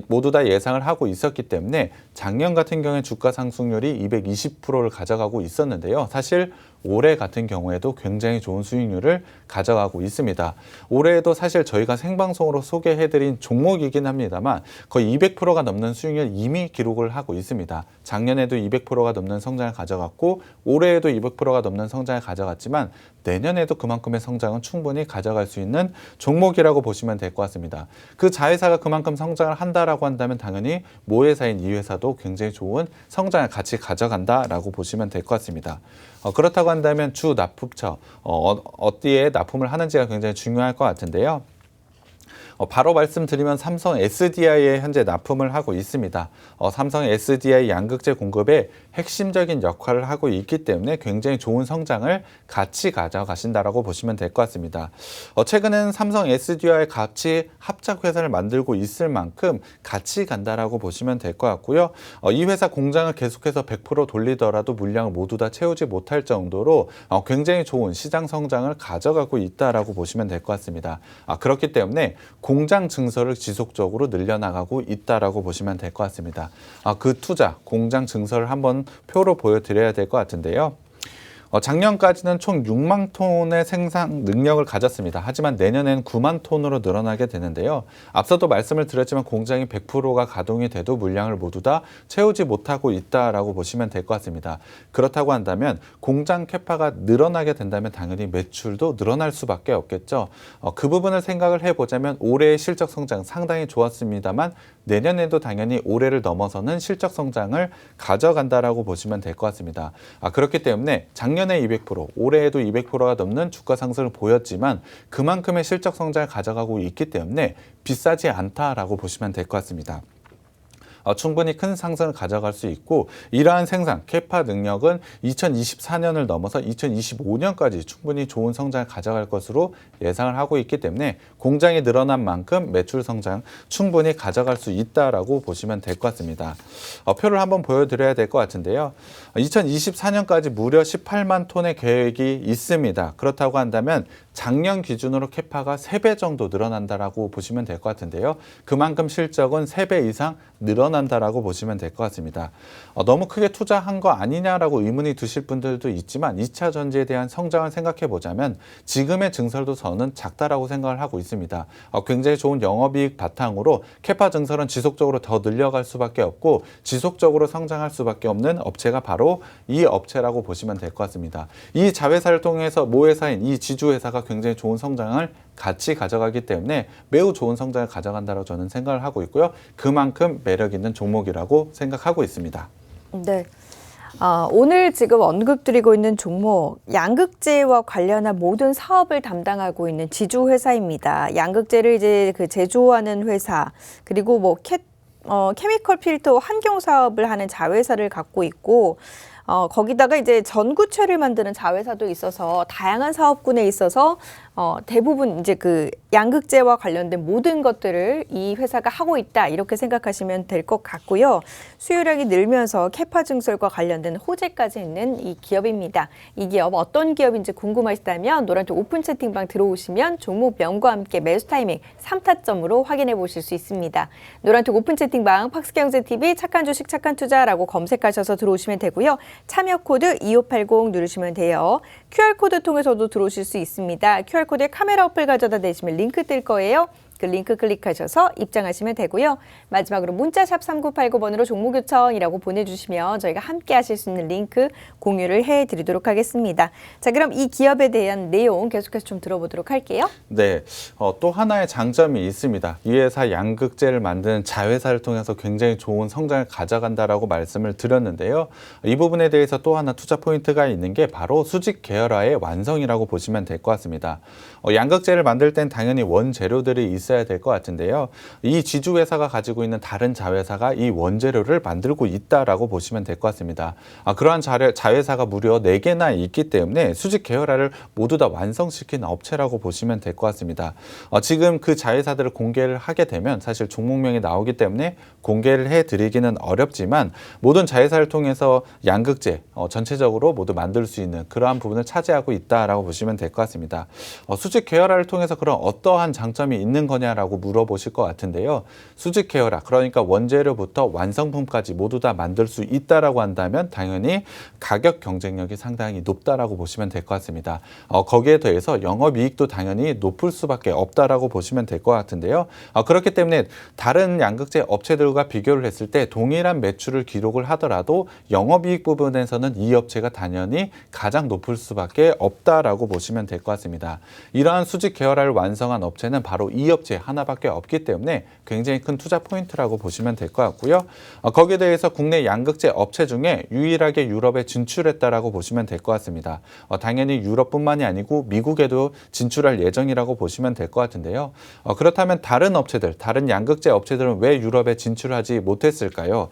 Speaker 2: 모두 다 예상을 하고 있었기 때문에 작년 같은 경우에 주가 상승률이 220%를 가져가고 있었는데요. 사실 올해 같은 경우에도 굉장히 좋은 수익률을 가져가고 있습니다. 올해에도 사실 저희가 생방송으로 소개해드린 종목이긴 합니다만 거의 200%가 넘는 수익률 이미 기록을 하고 있습니다. 작년에도 200%가 넘는 성장을 가져갔고 올해에도 200%가 넘는 성장을 가져갔지만 내년에도 그만큼의 성장은 충분히 가져갈 수 있는 종목이라고 보시면 될 것 같습니다. 그 자회사가 그만큼 성장을 한다라고 한다면 당연히 모회사인 이 회사도 굉장히 좋은 성장을 같이 가져간다라고 보시면 될 것 같습니다. 그렇다고 한다면 주 납품처 어디에 납품을 하는지가 굉장히 중요할 것 같은데요. 바로 말씀드리면 삼성 SDI에 현재 납품을 하고 있습니다. 삼성 SDI 양극재 공급에 핵심적인 역할을 하고 있기 때문에 굉장히 좋은 성장을 같이 가져가신다라고 보시면 될 것 같습니다. 최근에는 삼성 SDI 같이 합작 회사를 만들고 있을 만큼 같이 간다라고 보시면 될 것 같고요. 이 회사 공장을 계속해서 100% 돌리더라도 물량을 모두 다 채우지 못할 정도로 굉장히 좋은 시장 성장을 가져가고 있다라고 보시면 될 것 같습니다. 그렇기 때문에 공장 증설을 지속적으로 늘려나가고 있다라고 보시면 될 것 같습니다. 그 투자, 공장 증설을 한번 표로 보여드려야 될 것 같은데요. 작년까지는 총 6만 톤의 생산 능력을 가졌습니다. 하지만 내년엔 9만 톤으로 늘어나게 되는데요. 앞서도 말씀을 드렸지만 공장이 100%가 가동이 돼도 물량을 모두 다 채우지 못하고 있다라고 보시면 될 것 같습니다. 그렇다고 한다면 공장 캐파가 늘어나게 된다면 당연히 매출도 늘어날 수밖에 없겠죠. 그 부분을 생각을 해보자면 올해의 실적 성장 상당히 좋았습니다만 내년에도 당연히 올해를 넘어서는 실적 성장을 가져간다라고 보시면 될 것 같습니다. 그렇기 때문에 작년에 200%, 올해에도 200%가 넘는 주가 상승을 보였지만 그만큼의 실적 성장을 가져가고 있기 때문에 비싸지 않다라고 보시면 될 것 같습니다. 충분히 큰 상승을 가져갈 수 있고 이러한 생산, 캐파 능력은 2024년을 넘어서 2025년까지 충분히 좋은 성장을 가져갈 것으로 예상을 하고 있기 때문에 공장이 늘어난 만큼 매출 성장 충분히 가져갈 수 있다라고 보시면 될 것 같습니다. 표를 한번 보여드려야 될 것 같은데요. 2024년까지 무려 18만 톤의 계획이 있습니다. 그렇다고 한다면 작년 기준으로 캐파가 3배 정도 늘어난다라고 보시면 될 것 같은데요. 그만큼 실적은 3배 이상 늘어난다라고 보시면 될 것 같습니다. 너무 크게 투자한 거 아니냐라고 의문이 드실 분들도 있지만 2차 전지에 대한 성장을 생각해 보자면 지금의 증설도 저는 작다라고 생각을 하고 있습니다. 굉장히 좋은 영업이익 바탕으로 캐파 증설은 지속적으로 더 늘려갈 수밖에 없고 지속적으로 성장할 수밖에 없는 업체가 바로 이 업체라고 보시면 될 것 같습니다. 이 자회사를 통해서 모회사인 이 지주회사가 굉장히 좋은 성장을 같이 가져가기 때문에 매우 좋은 성장을 가져간다고 저는 생각을 하고 있고요. 그만큼 매력 있는 종목이라고 생각하고 있습니다.
Speaker 1: 네. 오늘 지금 언급드리고 있는 종목, 양극재와 관련한 모든 사업을 담당하고 있는 지주회사입니다. 양극재를 이제 제조하는 회사, 그리고 뭐 케미컬 필터 환경 사업을 하는 자회사를 갖고 있고, 거기다가 이제 전구체를 만드는 자회사도 있어서 다양한 사업군에 있어서 대부분 이제 그 양극재와 관련된 모든 것들을 이 회사가 하고 있다 이렇게 생각하시면 될 것 같고요. 수요량이 늘면서 캐파 증설과 관련된 호재까지 있는 이 기업입니다. 이 기업 어떤 기업인지 궁금하시다면 노란톡 오픈 채팅방 들어오시면 종목명과 함께 매수 타이밍 3타점으로 확인해 보실 수 있습니다. 노란톡 오픈 채팅방 팍스경제TV 착한 주식 착한 투자라고 검색하셔서 들어오시면 되고요. 참여 코드 2580 누르시면 돼요. QR코드 통해서도 들어오실 수 있습니다. QR코드에 카메라 어플 가져다 대시면 링크 뜰 거예요. 그 링크 클릭하셔서 입장하시면 되고요. 마지막으로 문자샵 3989번으로 종목 요청이라고 보내주시면 저희가 함께 하실 수 있는 링크 공유를 해드리도록 하겠습니다. 자, 그럼 이 기업에 대한 내용 계속해서 좀 들어보도록 할게요.
Speaker 2: 네, 또 하나의 장점이 있습니다. 이 회사 양극재를 만드는 자회사를 통해서 굉장히 좋은 성장을 가져간다라고 말씀을 드렸는데요. 이 부분에 대해서 또 하나 투자 포인트가 있는 게 바로 수직 계열화의 완성이라고 보시면 될 것 같습니다. 양극재를 만들 땐 당연히 원재료들이 있어야 될 것 같은데요. 이 지주회사가 가지고 있는 다른 자회사가 이 원재료를 만들고 있다라고 보시면 될 것 같습니다. 그러한 자회사가 무려 4개나 있기 때문에 수직 계열화를 모두 다 완성시킨 업체라고 보시면 될 것 같습니다. 지금 그 자회사들을 공개를 하게 되면 사실 종목명이 나오기 때문에 공개를 해드리기는 어렵지만 모든 자회사를 통해서 양극재 전체적으로 모두 만들 수 있는 그러한 부분을 차지하고 있다라고 보시면 될 것 같습니다. 수직 계열화를 통해서 그런 어떠한 장점이 있는 거냐라고 물어보실 것 같은데요. 수직 계열화, 그러니까 원재료부터 완성품까지 모두 다 만들 수 있다라고 한다면 당연히 가격 경쟁력이 상당히 높다라고 보시면 될 것 같습니다. 거기에 더해서 영업이익도 당연히 높을 수밖에 없다라고 보시면 될 것 같은데요. 그렇기 때문에 다른 양극재 업체들과 비교를 했을 때 동일한 매출을 기록을 하더라도 영업이익 부분에서는 이 업체가 당연히 가장 높을 수밖에 없다라고 보시면 될 것 같습니다. 이러한 수직 계열화를 완성한 업체는 바로 이 업체 하나밖에 없기 때문에 굉장히 큰 투자 포인트라고 보시면 될 것 같고요. 거기에 대해서 국내 양극재 업체 중에 유일하게 유럽에 진출했다라고 보시면 될 것 같습니다. 당연히 유럽뿐만이 아니고 미국에도 진출할 예정이라고 보시면 될 것 같은데요. 그렇다면 다른 업체들, 다른 양극재 업체들은 왜 유럽에 진출하지 못했을까요?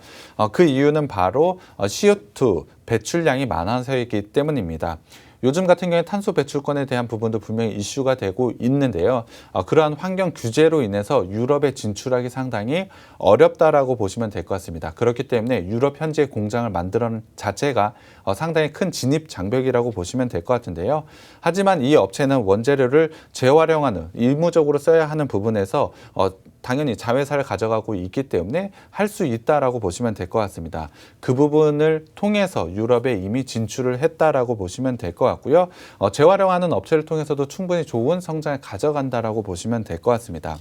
Speaker 2: 그 이유는 바로 CO2 배출량이 많아서이기 때문입니다. 요즘 같은 경우에 탄소 배출권에 대한 부분도 분명히 이슈가 되고 있는데요. 그러한 환경 규제로 인해서 유럽에 진출하기 상당히 어렵다라고 보시면 될 것 같습니다. 그렇기 때문에 유럽 현지의 공장을 만드는 자체가 상당히 큰 진입 장벽이라고 보시면 될 것 같은데요. 하지만 이 업체는 원재료를 재활용하는, 의무적으로 써야 하는 부분에서 당연히 자회사를 가져가고 있기 때문에 할 수 있다라고 보시면 될 것 같습니다. 그 부분을 통해서 유럽에 이미 진출을 했다라고 보시면 될 것 같고요. 재활용하는 업체를 통해서도 충분히 좋은 성장을 가져간다라고 보시면 될 것 같습니다.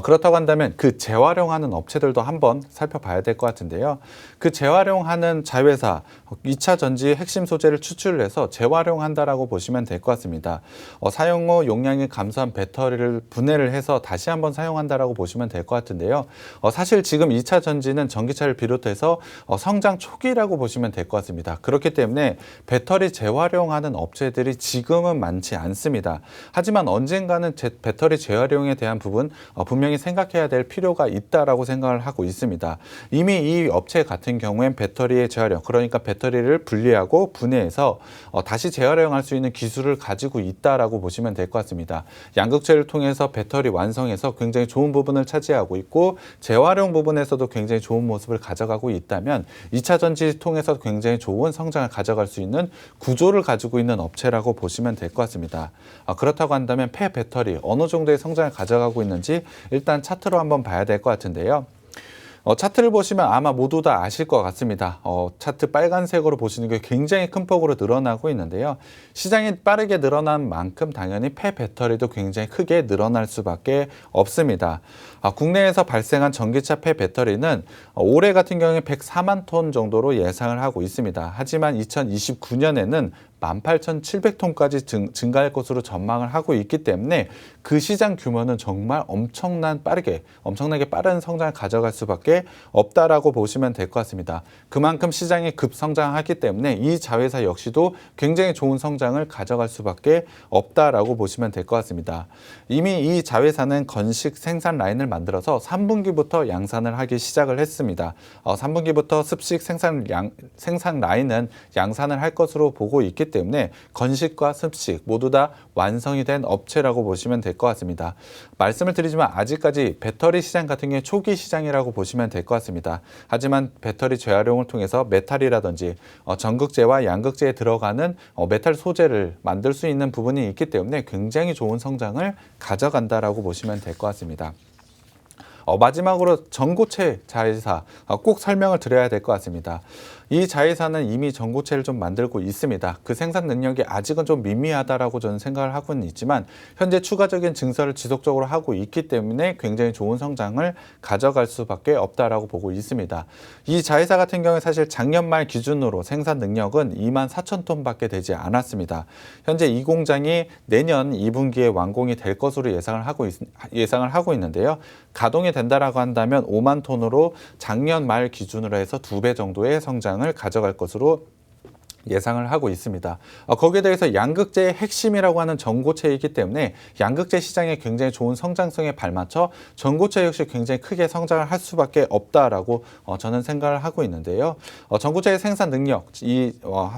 Speaker 2: 그렇다고 한다면 그 재활용하는 업체들도 한번 살펴봐야 될 것 같은데요. 그 재활용하는 자회사, 2차 전지 핵심 소재를 추출을 해서 재활용한다라고 보시면 될 것 같습니다. 사용 후 용량이 감소한 배터리를 분해를 해서 다시 한번 사용한다라고 보시면 될 것 같은데요. 사실 지금 2차 전지는 전기차를 비롯해서 성장 초기라고 보시면 될 것 같습니다. 그렇기 때문에 배터리 재활용하는 업체들이 지금은 많지 않습니다. 하지만 언젠가는 배터리 재활용에 대한 부분 분명히 생각해야 될 필요가 있다라고 생각을 하고 있습니다. 이미 이 업체 같은 경우엔 배터리의 재활용, 그러니까 배터리를 분리하고 분해해서 다시 재활용할 수 있는 기술을 가지고 있다라고 보시면 될 것 같습니다. 양극재를 통해서 배터리 완성해서 굉장히 좋은 부분을 차지하고 있고 재활용 부분에서도 굉장히 좋은 모습을 가져가고 있다면 2차 전지 통해서 굉장히 좋은 성장을 가져갈 수 있는 구조를 가지고 있는 업체라고 보시면 될 것 같습니다. 그렇다고 한다면 폐배터리 어느 정도의 성장을 가져가고 있는지 일단 차트로 한번 봐야 될 것 같은데요. 차트를 보시면 아마 모두 다 아실 것 같습니다. 차트 빨간색으로 보시는 게 굉장히 큰 폭으로 늘어나고 있는데요. 시장이 빠르게 늘어난 만큼 당연히 폐배터리도 굉장히 크게 늘어날 수밖에 없습니다. 국내에서 발생한 전기차 폐배터리는 올해 같은 경우에 104만 톤 정도로 예상을 하고 있습니다. 하지만 2029년에는 18,700톤까지 증가할 것으로 전망을 하고 있기 때문에 그 시장 규모는 정말 엄청나게 빠른 성장을 가져갈 수밖에 없다라고 보시면 될 것 같습니다. 그만큼 시장이 급성장하기 때문에 이 자회사 역시도 굉장히 좋은 성장을 가져갈 수밖에 없다라고 보시면 될 것 같습니다. 이미 이 자회사는 건식 생산 라인을 만들어서 3분기부터 양산을 하기 시작을 했습니다. 3분기부터 습식 생산 라인은 양산을 할 것으로 보고 있기 때문에 건식과 습식 모두 다 완성이 된 업체라고 보시면 될 것 같습니다. 말씀을 드리지만 아직까지 배터리 시장 같은 경우에 초기 시장이라고 보시면 될 것 같습니다. 하지만 배터리 재활용을 통해서 메탈이라든지 전극재와 양극재에 들어가는 메탈 소재를 만들 수 있는 부분이 있기 때문에 굉장히 좋은 성장을 가져간다라고 보시면 될 것 같습니다. 마지막으로 전고체 자회사 꼭 설명을 드려야 될 것 같습니다. 이 자회사는 이미 전고체를 좀 만들고 있습니다. 그 생산 능력이 아직은 좀 미미하다라고 저는 생각을 하고는 있지만 현재 추가적인 증설을 지속적으로 하고 있기 때문에 굉장히 좋은 성장을 가져갈 수밖에 없다라고 보고 있습니다. 이 자회사 같은 경우에 사실 작년 말 기준으로 생산 능력은 24,000톤밖에 되지 않았습니다. 현재 이 공장이 내년 2분기에 완공이 될 것으로 예상을 하고 있는데요. 가동이 된다라고 한다면 5만 톤으로 작년 말 기준으로 해서 2배 정도의 성장을 가져갈 것으로 예상을 하고 있습니다. 거기에 대해서 양극재의 핵심이라고 하는 전고체이기 때문에 양극재 시장에 굉장히 좋은 성장성에 발맞춰 전고체 역시 굉장히 크게 성장을 할 수밖에 없다라고 저는 생각을 하고 있는데요. 전고체의 생산 능력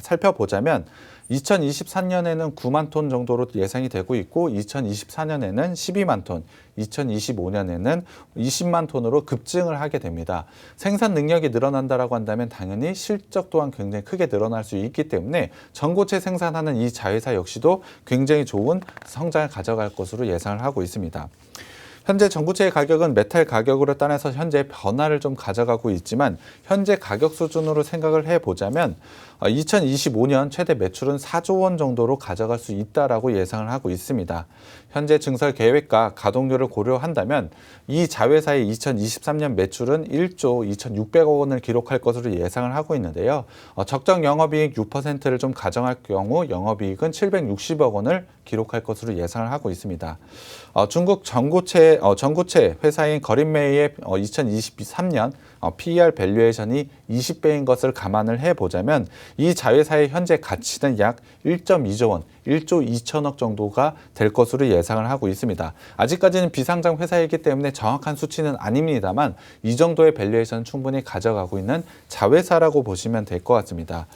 Speaker 2: 살펴보자면 2023년에는 9만 톤 정도로 예상이 되고 있고 2024년에는 12만 톤, 2025년에는 20만 톤으로 급증을 하게 됩니다. 생산 능력이 늘어난다라고 한다면 당연히 실적 또한 굉장히 크게 늘어날 수 있기 때문에 전고체 생산하는 이 자회사 역시도 굉장히 좋은 성장을 가져갈 것으로 예상을 하고 있습니다. 현재 전고체의 가격은 메탈 가격으로 따라서 현재 변화를 좀 가져가고 있지만 현재 가격 수준으로 생각을 해보자면 2025년 최대 매출은 4조 원 정도로 가져갈 수 있다라고 예상을 하고 있습니다. 현재 증설 계획과 가동률을 고려한다면 이 자회사의 2023년 매출은 1조 2,600억 원을 기록할 것으로 예상을 하고 있는데요. 적정 영업이익 6%를 좀 가정할 경우 영업이익은 760억 원을 기록할 것으로 예상을 하고 있습니다. 중국 전고체 회사인 거린메이의 2023년 PER 밸류에이션이 20배인 것을 감안을 해보자면 이 자회사의 현재 가치는 약 1.2조 원, 1조 2천억 정도가 될 것으로 예상을 하고 있습니다. 아직까지는 비상장 회사이기 때문에 정확한 수치는 아닙니다만 이 정도의 밸류에이션은 충분히 가져가고 있는 자회사라고 보시면 될 것 같습니다.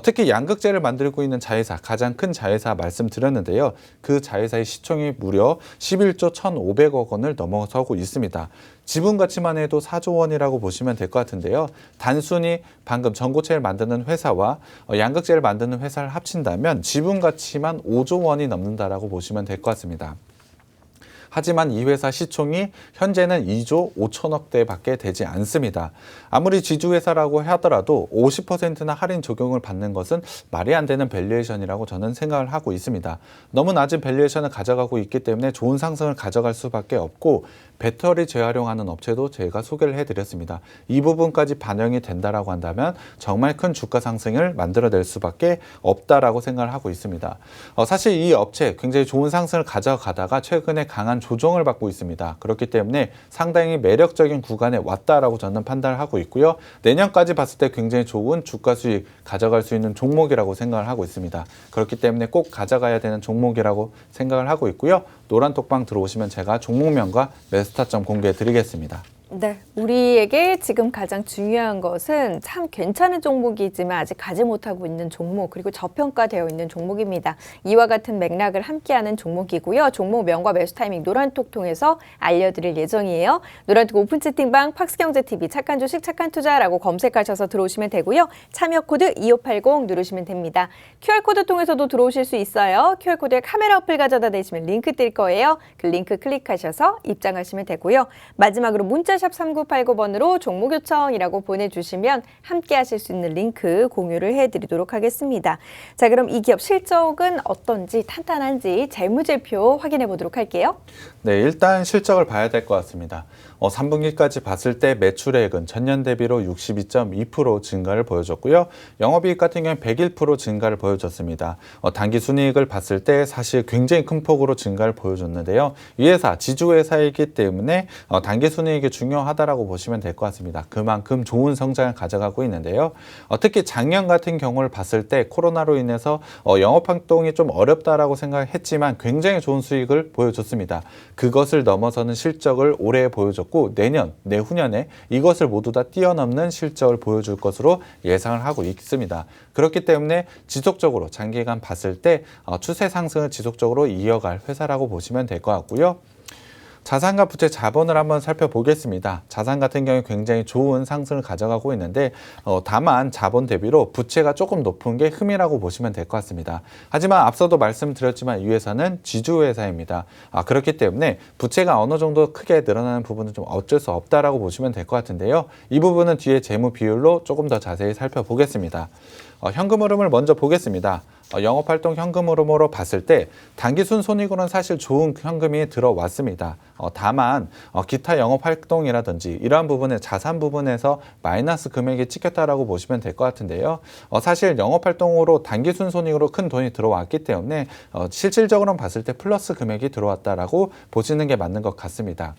Speaker 2: 특히 양극재를 만들고 있는 자회사, 가장 큰 자회사 말씀드렸는데요. 그 자회사의 시총이 무려 11조 1,500억 원을 넘어서고 있습니다. 지분 가치만 해도 4조 원이라고 보시면 될 것 같은데요. 단순히 방금 전고체를 만드는 회사와 양극재를 만드는 회사를 합친다면 지분 가치만 5조 원이 넘는다라고 보시면 될 것 같습니다. 하지만 이 회사 시총이 현재는 2조 5천억대밖에 되지 않습니다. 아무리 지주회사라고 하더라도 50%나 할인 적용을 받는 것은 말이 안 되는 밸류에이션이라고 저는 생각을 하고 있습니다. 너무 낮은 밸류에이션을 가져가고 있기 때문에 좋은 상승을 가져갈 수밖에 없고 배터리 재활용하는 업체도 제가 소개를 해드렸습니다. 이 부분까지 반영이 된다라고 한다면 정말 큰 주가 상승을 만들어낼 수밖에 없다라고 생각을 하고 있습니다. 사실 이 업체 굉장히 좋은 상승을 가져가다가 최근에 강한 조정을 받고 있습니다. 그렇기 때문에 상당히 매력적인 구간에 왔다라고 저는 판단을 하고 있고요. 내년까지 봤을 때 굉장히 좋은 주가 수익 가져갈 수 있는 종목이라고 생각을 하고 있습니다. 그렇기 때문에 꼭 가져가야 되는 종목이라고 생각을 하고 있고요. 노란 톡방 들어오시면 제가 종목명과 매수타점 공개해 드리겠습니다.
Speaker 1: 네, 우리에게 지금 가장 중요한 것은 참 괜찮은 종목이지만 아직 가지 못하고 있는 종목, 그리고 저평가되어 있는 종목입니다. 이와 같은 맥락을 함께하는 종목이고요. 종목명과 매수 타이밍 노란톡 통해서 알려드릴 예정이에요. 노란톡 오픈 채팅방 팍스경제TV 착한 주식 착한 투자라고 검색하셔서 들어오시면 되고요. 참여 코드 2580 누르시면 됩니다. QR코드 통해서도 들어오실 수 있어요. QR코드에 카메라 어플 가져다 대시면 링크 뜰 거예요. 그 링크 클릭하셔서 입장하시면 되고요. 마지막으로 문자샵 3989번으로 종목 요청이라고 보내주시면 함께 하실 수 있는 링크 공유를 해드리도록 하겠습니다. 자, 그럼 이 기업 실적은 어떤지 탄탄한지 재무제표 확인해 보도록 할게요.
Speaker 2: 네, 일단 실적을 봐야 될 것 같습니다. 3분기까지 봤을 때 매출액은 전년 대비로 62.2% 증가를 보여줬고요. 영업이익 같은 경우는 101% 증가를 보여줬습니다. 당기순이익을 봤을 때 사실 굉장히 큰 폭으로 증가를 보여줬는데요. 이 회사, 지주회사이기 때문에 당기순이익이 중요하다라고 보시면 될 것 같습니다. 그만큼 좋은 성장을 가져가고 있는데요. 특히 작년 같은 경우를 봤을 때 코로나로 인해서 영업활동이 좀 어렵다라고 생각했지만 굉장히 좋은 수익을 보여줬습니다. 그것을 넘어서는 실적을 올해 보여줬고 내년, 내후년에 이것을 모두 다 뛰어넘는 실적을 보여줄 것으로 예상을 하고 있습니다. 그렇기 때문에 지속적으로 장기간 봤을 때 추세 상승을 지속적으로 이어갈 회사라고 보시면 될 것 같고요. 자산과 부채 자본을 한번 살펴보겠습니다. 자산 같은 경우에 굉장히 좋은 상승을 가져가고 있는데 다만 자본 대비로 부채가 조금 높은 게 흠이라고 보시면 될 것 같습니다. 하지만 앞서도 말씀드렸지만 이 회사는 지주회사입니다. 그렇기 때문에 부채가 어느 정도 크게 늘어나는 부분은 좀 어쩔 수 없다라고 보시면 될 것 같은데요. 이 부분은 뒤에 재무 비율로 조금 더 자세히 살펴보겠습니다. 현금 흐름을 먼저 보겠습니다. 영업활동 현금 흐름으로 봤을 때 당기순 손익으로는 사실 좋은 현금이 들어왔습니다. 다만 기타 영업활동이라든지 이러한 부분에 자산 부분에서 마이너스 금액이 찍혔다라고 보시면 될 것 같은데요. 사실 영업활동으로 당기순 손익으로 큰 돈이 들어왔기 때문에 실질적으로는 봤을 때 플러스 금액이 들어왔다라고 보시는 게 맞는 것 같습니다.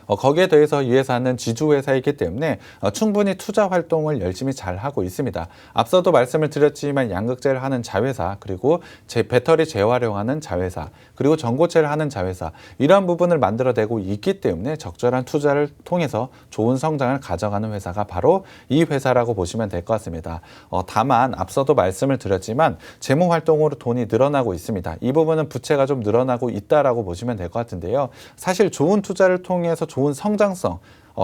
Speaker 2: 거기에 더해서 이 회사는 지주회사이기 때문에 충분히 투자 활동을 열심히 잘 하고 있습니다. 앞서도 말씀을 드렸지만 양극재를 하는 자회사, 그리고 배터리 재활용하는 자회사, 그리고 전고체를 하는 자회사, 이러한 부분을 만들어내고 있기 때문에 적절한 투자를 통해서 좋은 성장을 가져가는 회사가 바로 이 회사라고 보시면 될 것 같습니다. 다만 앞서도 말씀을 드렸지만 재무 활동으로 돈이 늘어나고 있습니다. 이 부분은 부채가 좀 늘어나고 있다라고 보시면 될 것 같은데요. 사실 좋은 투자를 통해서 좋은 성장성,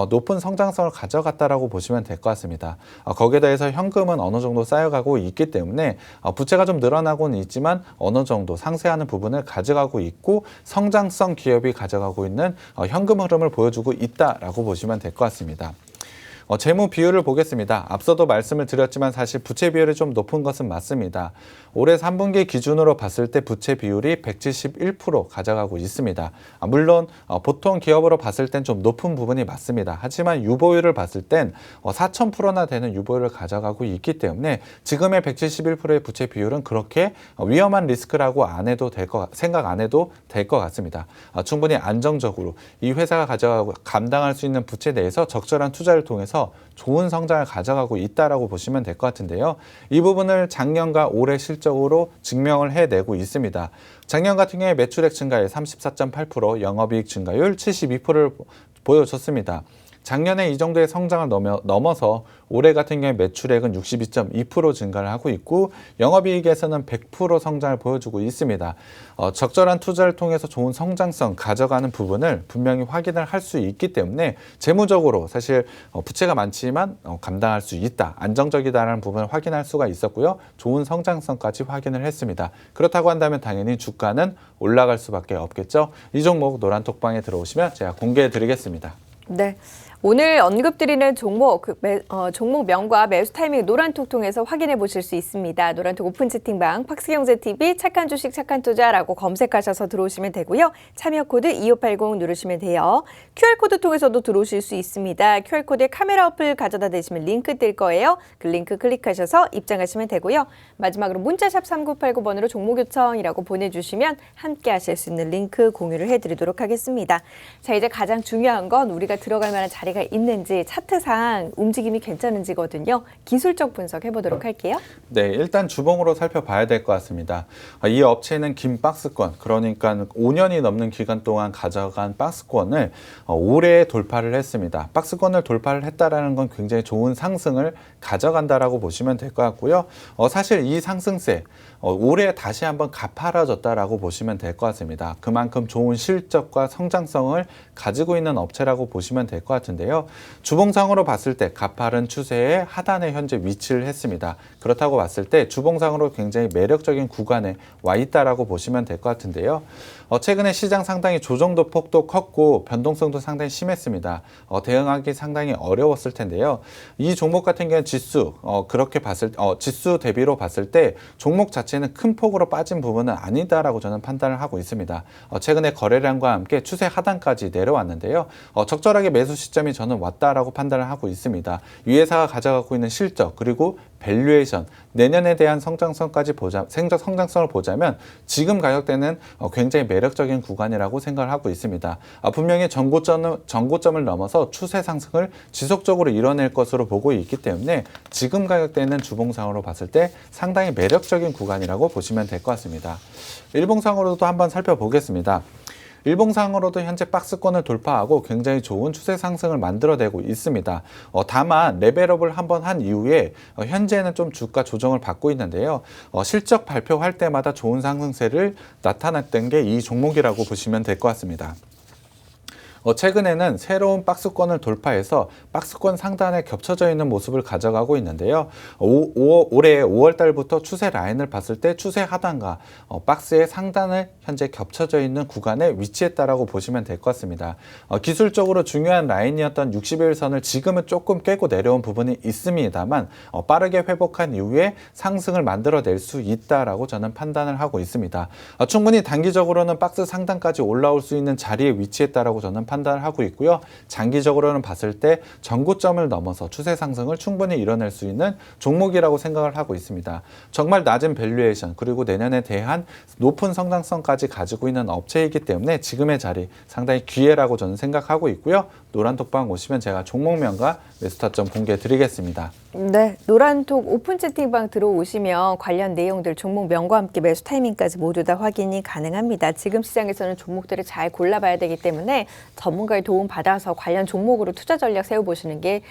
Speaker 2: 높은 성장성을 가져갔다라고 보시면 될 것 같습니다. 거기에 대해서 현금은 어느 정도 쌓여가고 있기 때문에 부채가 좀 늘어나고는 있지만 어느 정도 상쇄하는 부분을 가져가고 있고 성장성 기업이 가져가고 있는 현금 흐름을 보여주고 있다라고 보시면 될 것 같습니다. 재무 비율을 보겠습니다. 앞서도 말씀을 드렸지만 사실 부채 비율이 좀 높은 것은 맞습니다. 올해 3분기 기준으로 봤을 때 부채 비율이 171% 가져가고 있습니다. 물론 보통 기업으로 봤을 땐 좀 높은 부분이 맞습니다. 하지만 유보율을 봤을 땐 4,000%나 되는 유보율을 가져가고 있기 때문에 지금의 171%의 부채 비율은 그렇게 위험한 리스크라고 생각 안 해도 될 것 같습니다. 충분히 안정적으로 이 회사가 가져가고 감당할 수 있는 부채 내에서 적절한 투자를 통해서 좋은 성장을 가져가고 있다라고 보시면 될 것 같은데요. 이 부분을 작년과 올해 실적으로 증명을 해내고 있습니다. 작년 같은 경우에 매출액 증가율 34.8%, 영업이익 증가율 72%를 보여줬습니다. 작년에 이 정도의 성장을 넘어서 올해 같은 경우에 매출액은 62.2% 증가를 하고 있고 영업이익에서는 100% 성장을 보여주고 있습니다. 적절한 투자를 통해서 좋은 성장성 가져가는 부분을 분명히 확인을 할 수 있기 때문에 재무적으로 사실 부채가 많지만 감당할 수 있다, 안정적이다라는 부분을 확인할 수가 있었고요. 좋은 성장성까지 확인을 했습니다. 그렇다고 한다면 당연히 주가는 올라갈 수밖에 없겠죠. 이 종목 노란톡방에 들어오시면 제가 공개해 드리겠습니다.
Speaker 1: 네. 오늘 언급드리는 종목, 종목명과 매수 타이밍 노란톡 통해서 확인해 보실 수 있습니다. 노란톡 오픈 채팅방 박스경제TV 착한 주식 착한 투자라고 검색하셔서 들어오시면 되고요. 참여 코드 2580 누르시면 돼요. QR코드 통해서도 들어오실 수 있습니다. QR코드에 카메라 어플 가져다 대시면 링크 뜰 거예요. 그 링크 클릭하셔서 입장하시면 되고요. 마지막으로 문자샵 3989번으로 종목 요청이라고 보내주시면 함께 하실 수 있는 링크 공유를 해드리도록 하겠습니다. 자, 이제 가장 중요한 건 우리가 들어갈 만한 자리가 있는지 차트상 움직임이 괜찮은지거든요. 기술적 분석 해보도록 할게요.
Speaker 2: 네, 일단 주봉으로 살펴봐야 될 것 같습니다. 이 업체는 긴 박스권, 그러니까 5년이 넘는 기간 동안 가져간 박스권을 올해 돌파를 했습니다. 박스권을 돌파를 했다라는 건 굉장히 좋은 상승을 가져간다라고 보시면 될 것 같고요. 사실 이 상승세 올해 다시 한번 가파라졌다라고 보시면 될 것 같습니다. 그만큼 좋은 실적과 성장성을 가지고 있는 업체라고 보시면 될 것 같은데요. 주봉상으로 봤을 때 가파른 추세의 하단에 현재 위치를 했습니다. 그렇다고 봤을 때 주봉상으로 굉장히 매력적인 구간에 와 있다라고 보시면 될 것 같은데요. 최근에 시장 상당히 조정도 폭도 컸고 변동성도 상당히 심했습니다. 대응하기 상당히 어려웠을 텐데요. 이 종목 같은 경우는 지수 지수 대비로 봤을 때 종목 자체는 큰 폭으로 빠진 부분은 아니다라고 저는 판단을 하고 있습니다. 최근에 거래량과 함께 추세 하단까지 내려왔는데요. 적절하게 매수 시점이 저는 왔다라고 판단을 하고 있습니다. 이 회사가 가져가고 있는 실적 그리고 밸류에이션, 내년에 대한 성장성을 보자면 지금 가격대는 굉장히 매력적인 구간이라고 생각을 하고 있습니다. 분명히 전고점을 넘어서 추세 상승을 지속적으로 이뤄낼 것으로 보고 있기 때문에 지금 가격대는 주봉상으로 봤을 때 상당히 매력적인 구간이라고 보시면 될 것 같습니다. 일봉상으로도 한번 살펴보겠습니다. 일봉상으로도 현재 박스권을 돌파하고 굉장히 좋은 추세 상승을 만들어내고 있습니다. 다만 레벨업을 한번 한 이후에 현재는 좀 주가 조정을 받고 있는데요. 실적 발표할 때마다 좋은 상승세를 나타냈던 게 이 종목이라고 보시면 될 것 같습니다. 최근에는 새로운 박스권을 돌파해서 박스권 상단에 겹쳐져 있는 모습을 가져가고 있는데요. 올해 5월 달부터 추세 라인을 봤을 때 추세 하단과 박스의 상단을 현재 겹쳐져 있는 구간에 위치했다라고 보시면 될 것 같습니다. 기술적으로 중요한 라인이었던 60일 선을 지금은 조금 깨고 내려온 부분이 있습니다만 빠르게 회복한 이후에 상승을 만들어낼 수 있다라고 저는 판단을 하고 있습니다. 충분히 단기적으로는 박스 상단까지 올라올 수 있는 자리에 위치했다라고 저는 판단을 하고 있고요. 장기적으로는 봤을 때 전고점을 넘어서 추세 상승을 충분히 이뤄낼 수 있는 종목이라고 생각을 하고 있습니다. 정말 낮은 밸류에이션 그리고 내년에 대한 높은 성장성까지 가지고 있는 업체이기 때문에 지금의 자리 상당히 기회라고 저는 생각하고 있고요. 노란톡방 오시면 제가 종목명과 매수타점 공개해 드리겠습니다.
Speaker 1: 네, 노란톡 오픈 채팅방 들어오시면 관련 내용들 종목명과 함께 매수 타이밍까지 모두 다 확인이 가능합니다. 지금 시장에서는 종목들을 잘 골라봐야 되기 때문에 전문가의 도움 받아서 관련 종목으로 투자 전략 세워보시는 게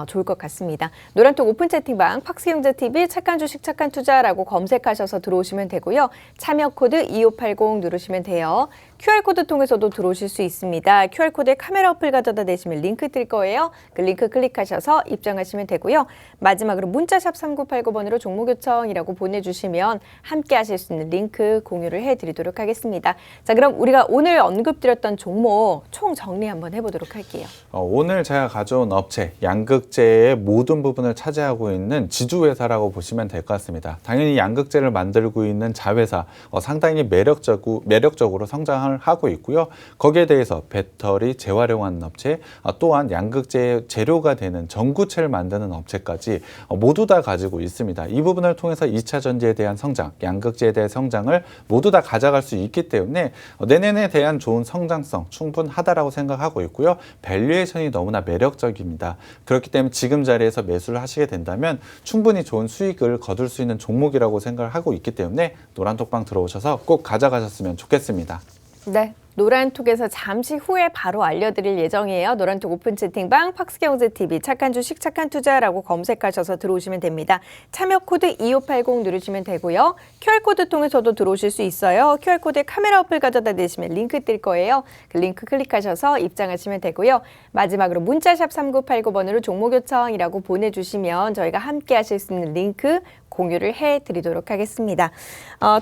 Speaker 1: 좋을 것 같습니다. 노란톡 오픈 채팅방 박스경제TV 착한 주식 착한 투자라고 검색하셔서 들어오시면 되고요. 참여 코드 2580 누르시면 돼요. QR코드 통해서도 들어오실 수 있습니다. QR코드에 카메라 어플 가져다 대시면 링크 뜰 거예요. 그 링크 클릭하셔서 입장하시면 되고요. 마지막으로 문자샵 3989번으로 종목 요청이라고 보내주시면 함께 하실 수 있는 링크 공유를 해드리도록 하겠습니다. 자, 그럼 우리가 오늘 언급드렸던 종목 총 정리 한번 해보도록 할게요.
Speaker 2: 오늘 제가 가져온 업체 양극재의 모든 부분을 차지하고 있는 지주회사라고 보시면 될 것 같습니다. 당연히 양극재를 만들고 있는 자회사 상당히 매력적으로 성장을 하고 있고요. 거기에 대해서 배터리 재활용하는 업체, 또한 양극재 재료가 되는 전구체를 만드는 업체까지 모두 다 가지고 있습니다. 이 부분을 통해서 2차 전지에 대한 성장, 양극재에 대한 성장을 모두 다 가져갈 수 있기 때문에 내년에 대한 좋은 성장성 충분하다라고 생각하고 있고요. 밸류에이션이 너무나 매력적입니다. 그렇기 때문에 지금 자리에서 매수를 하시게 된다면 충분히 좋은 수익을 거둘 수 있는 종목이라고 생각을 하고 있기 때문에 노란톡방 들어오셔서 꼭 가져가셨으면 좋겠습니다.
Speaker 1: 네, 노란톡에서 잠시 후에 바로 알려드릴 예정이에요. 노란톡 오픈 채팅방 팍스경제TV 착한 주식 착한 투자라고 검색하셔서 들어오시면 됩니다. 참여 코드 2580 누르시면 되고요. QR코드 통해서도 들어오실 수 있어요. QR코드에 카메라 어플 가져다 대시면 링크 뜰 거예요. 그 링크 클릭하셔서 입장하시면 되고요. 마지막으로 문자샵 3989번으로 종목 요청이라고 보내주시면 저희가 함께 하실 수 있는 링크 공유를 해드리도록 하겠습니다.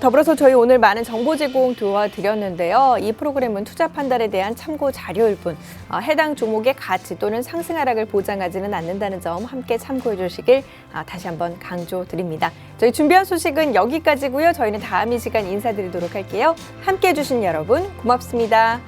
Speaker 1: 더불어서 저희 오늘 많은 정보 제공 도와드렸는데요. 이 프로그램은 투자 판단에 대한 참고 자료일 뿐 해당 종목의 가치 또는 상승 하락을 보장하지는 않는다는 점 함께 참고해 주시길 다시 한번 강조드립니다. 저희 준비한 소식은 여기까지고요. 저희는 다음 이 시간 인사드리도록 할게요. 함께해 주신 여러분 고맙습니다.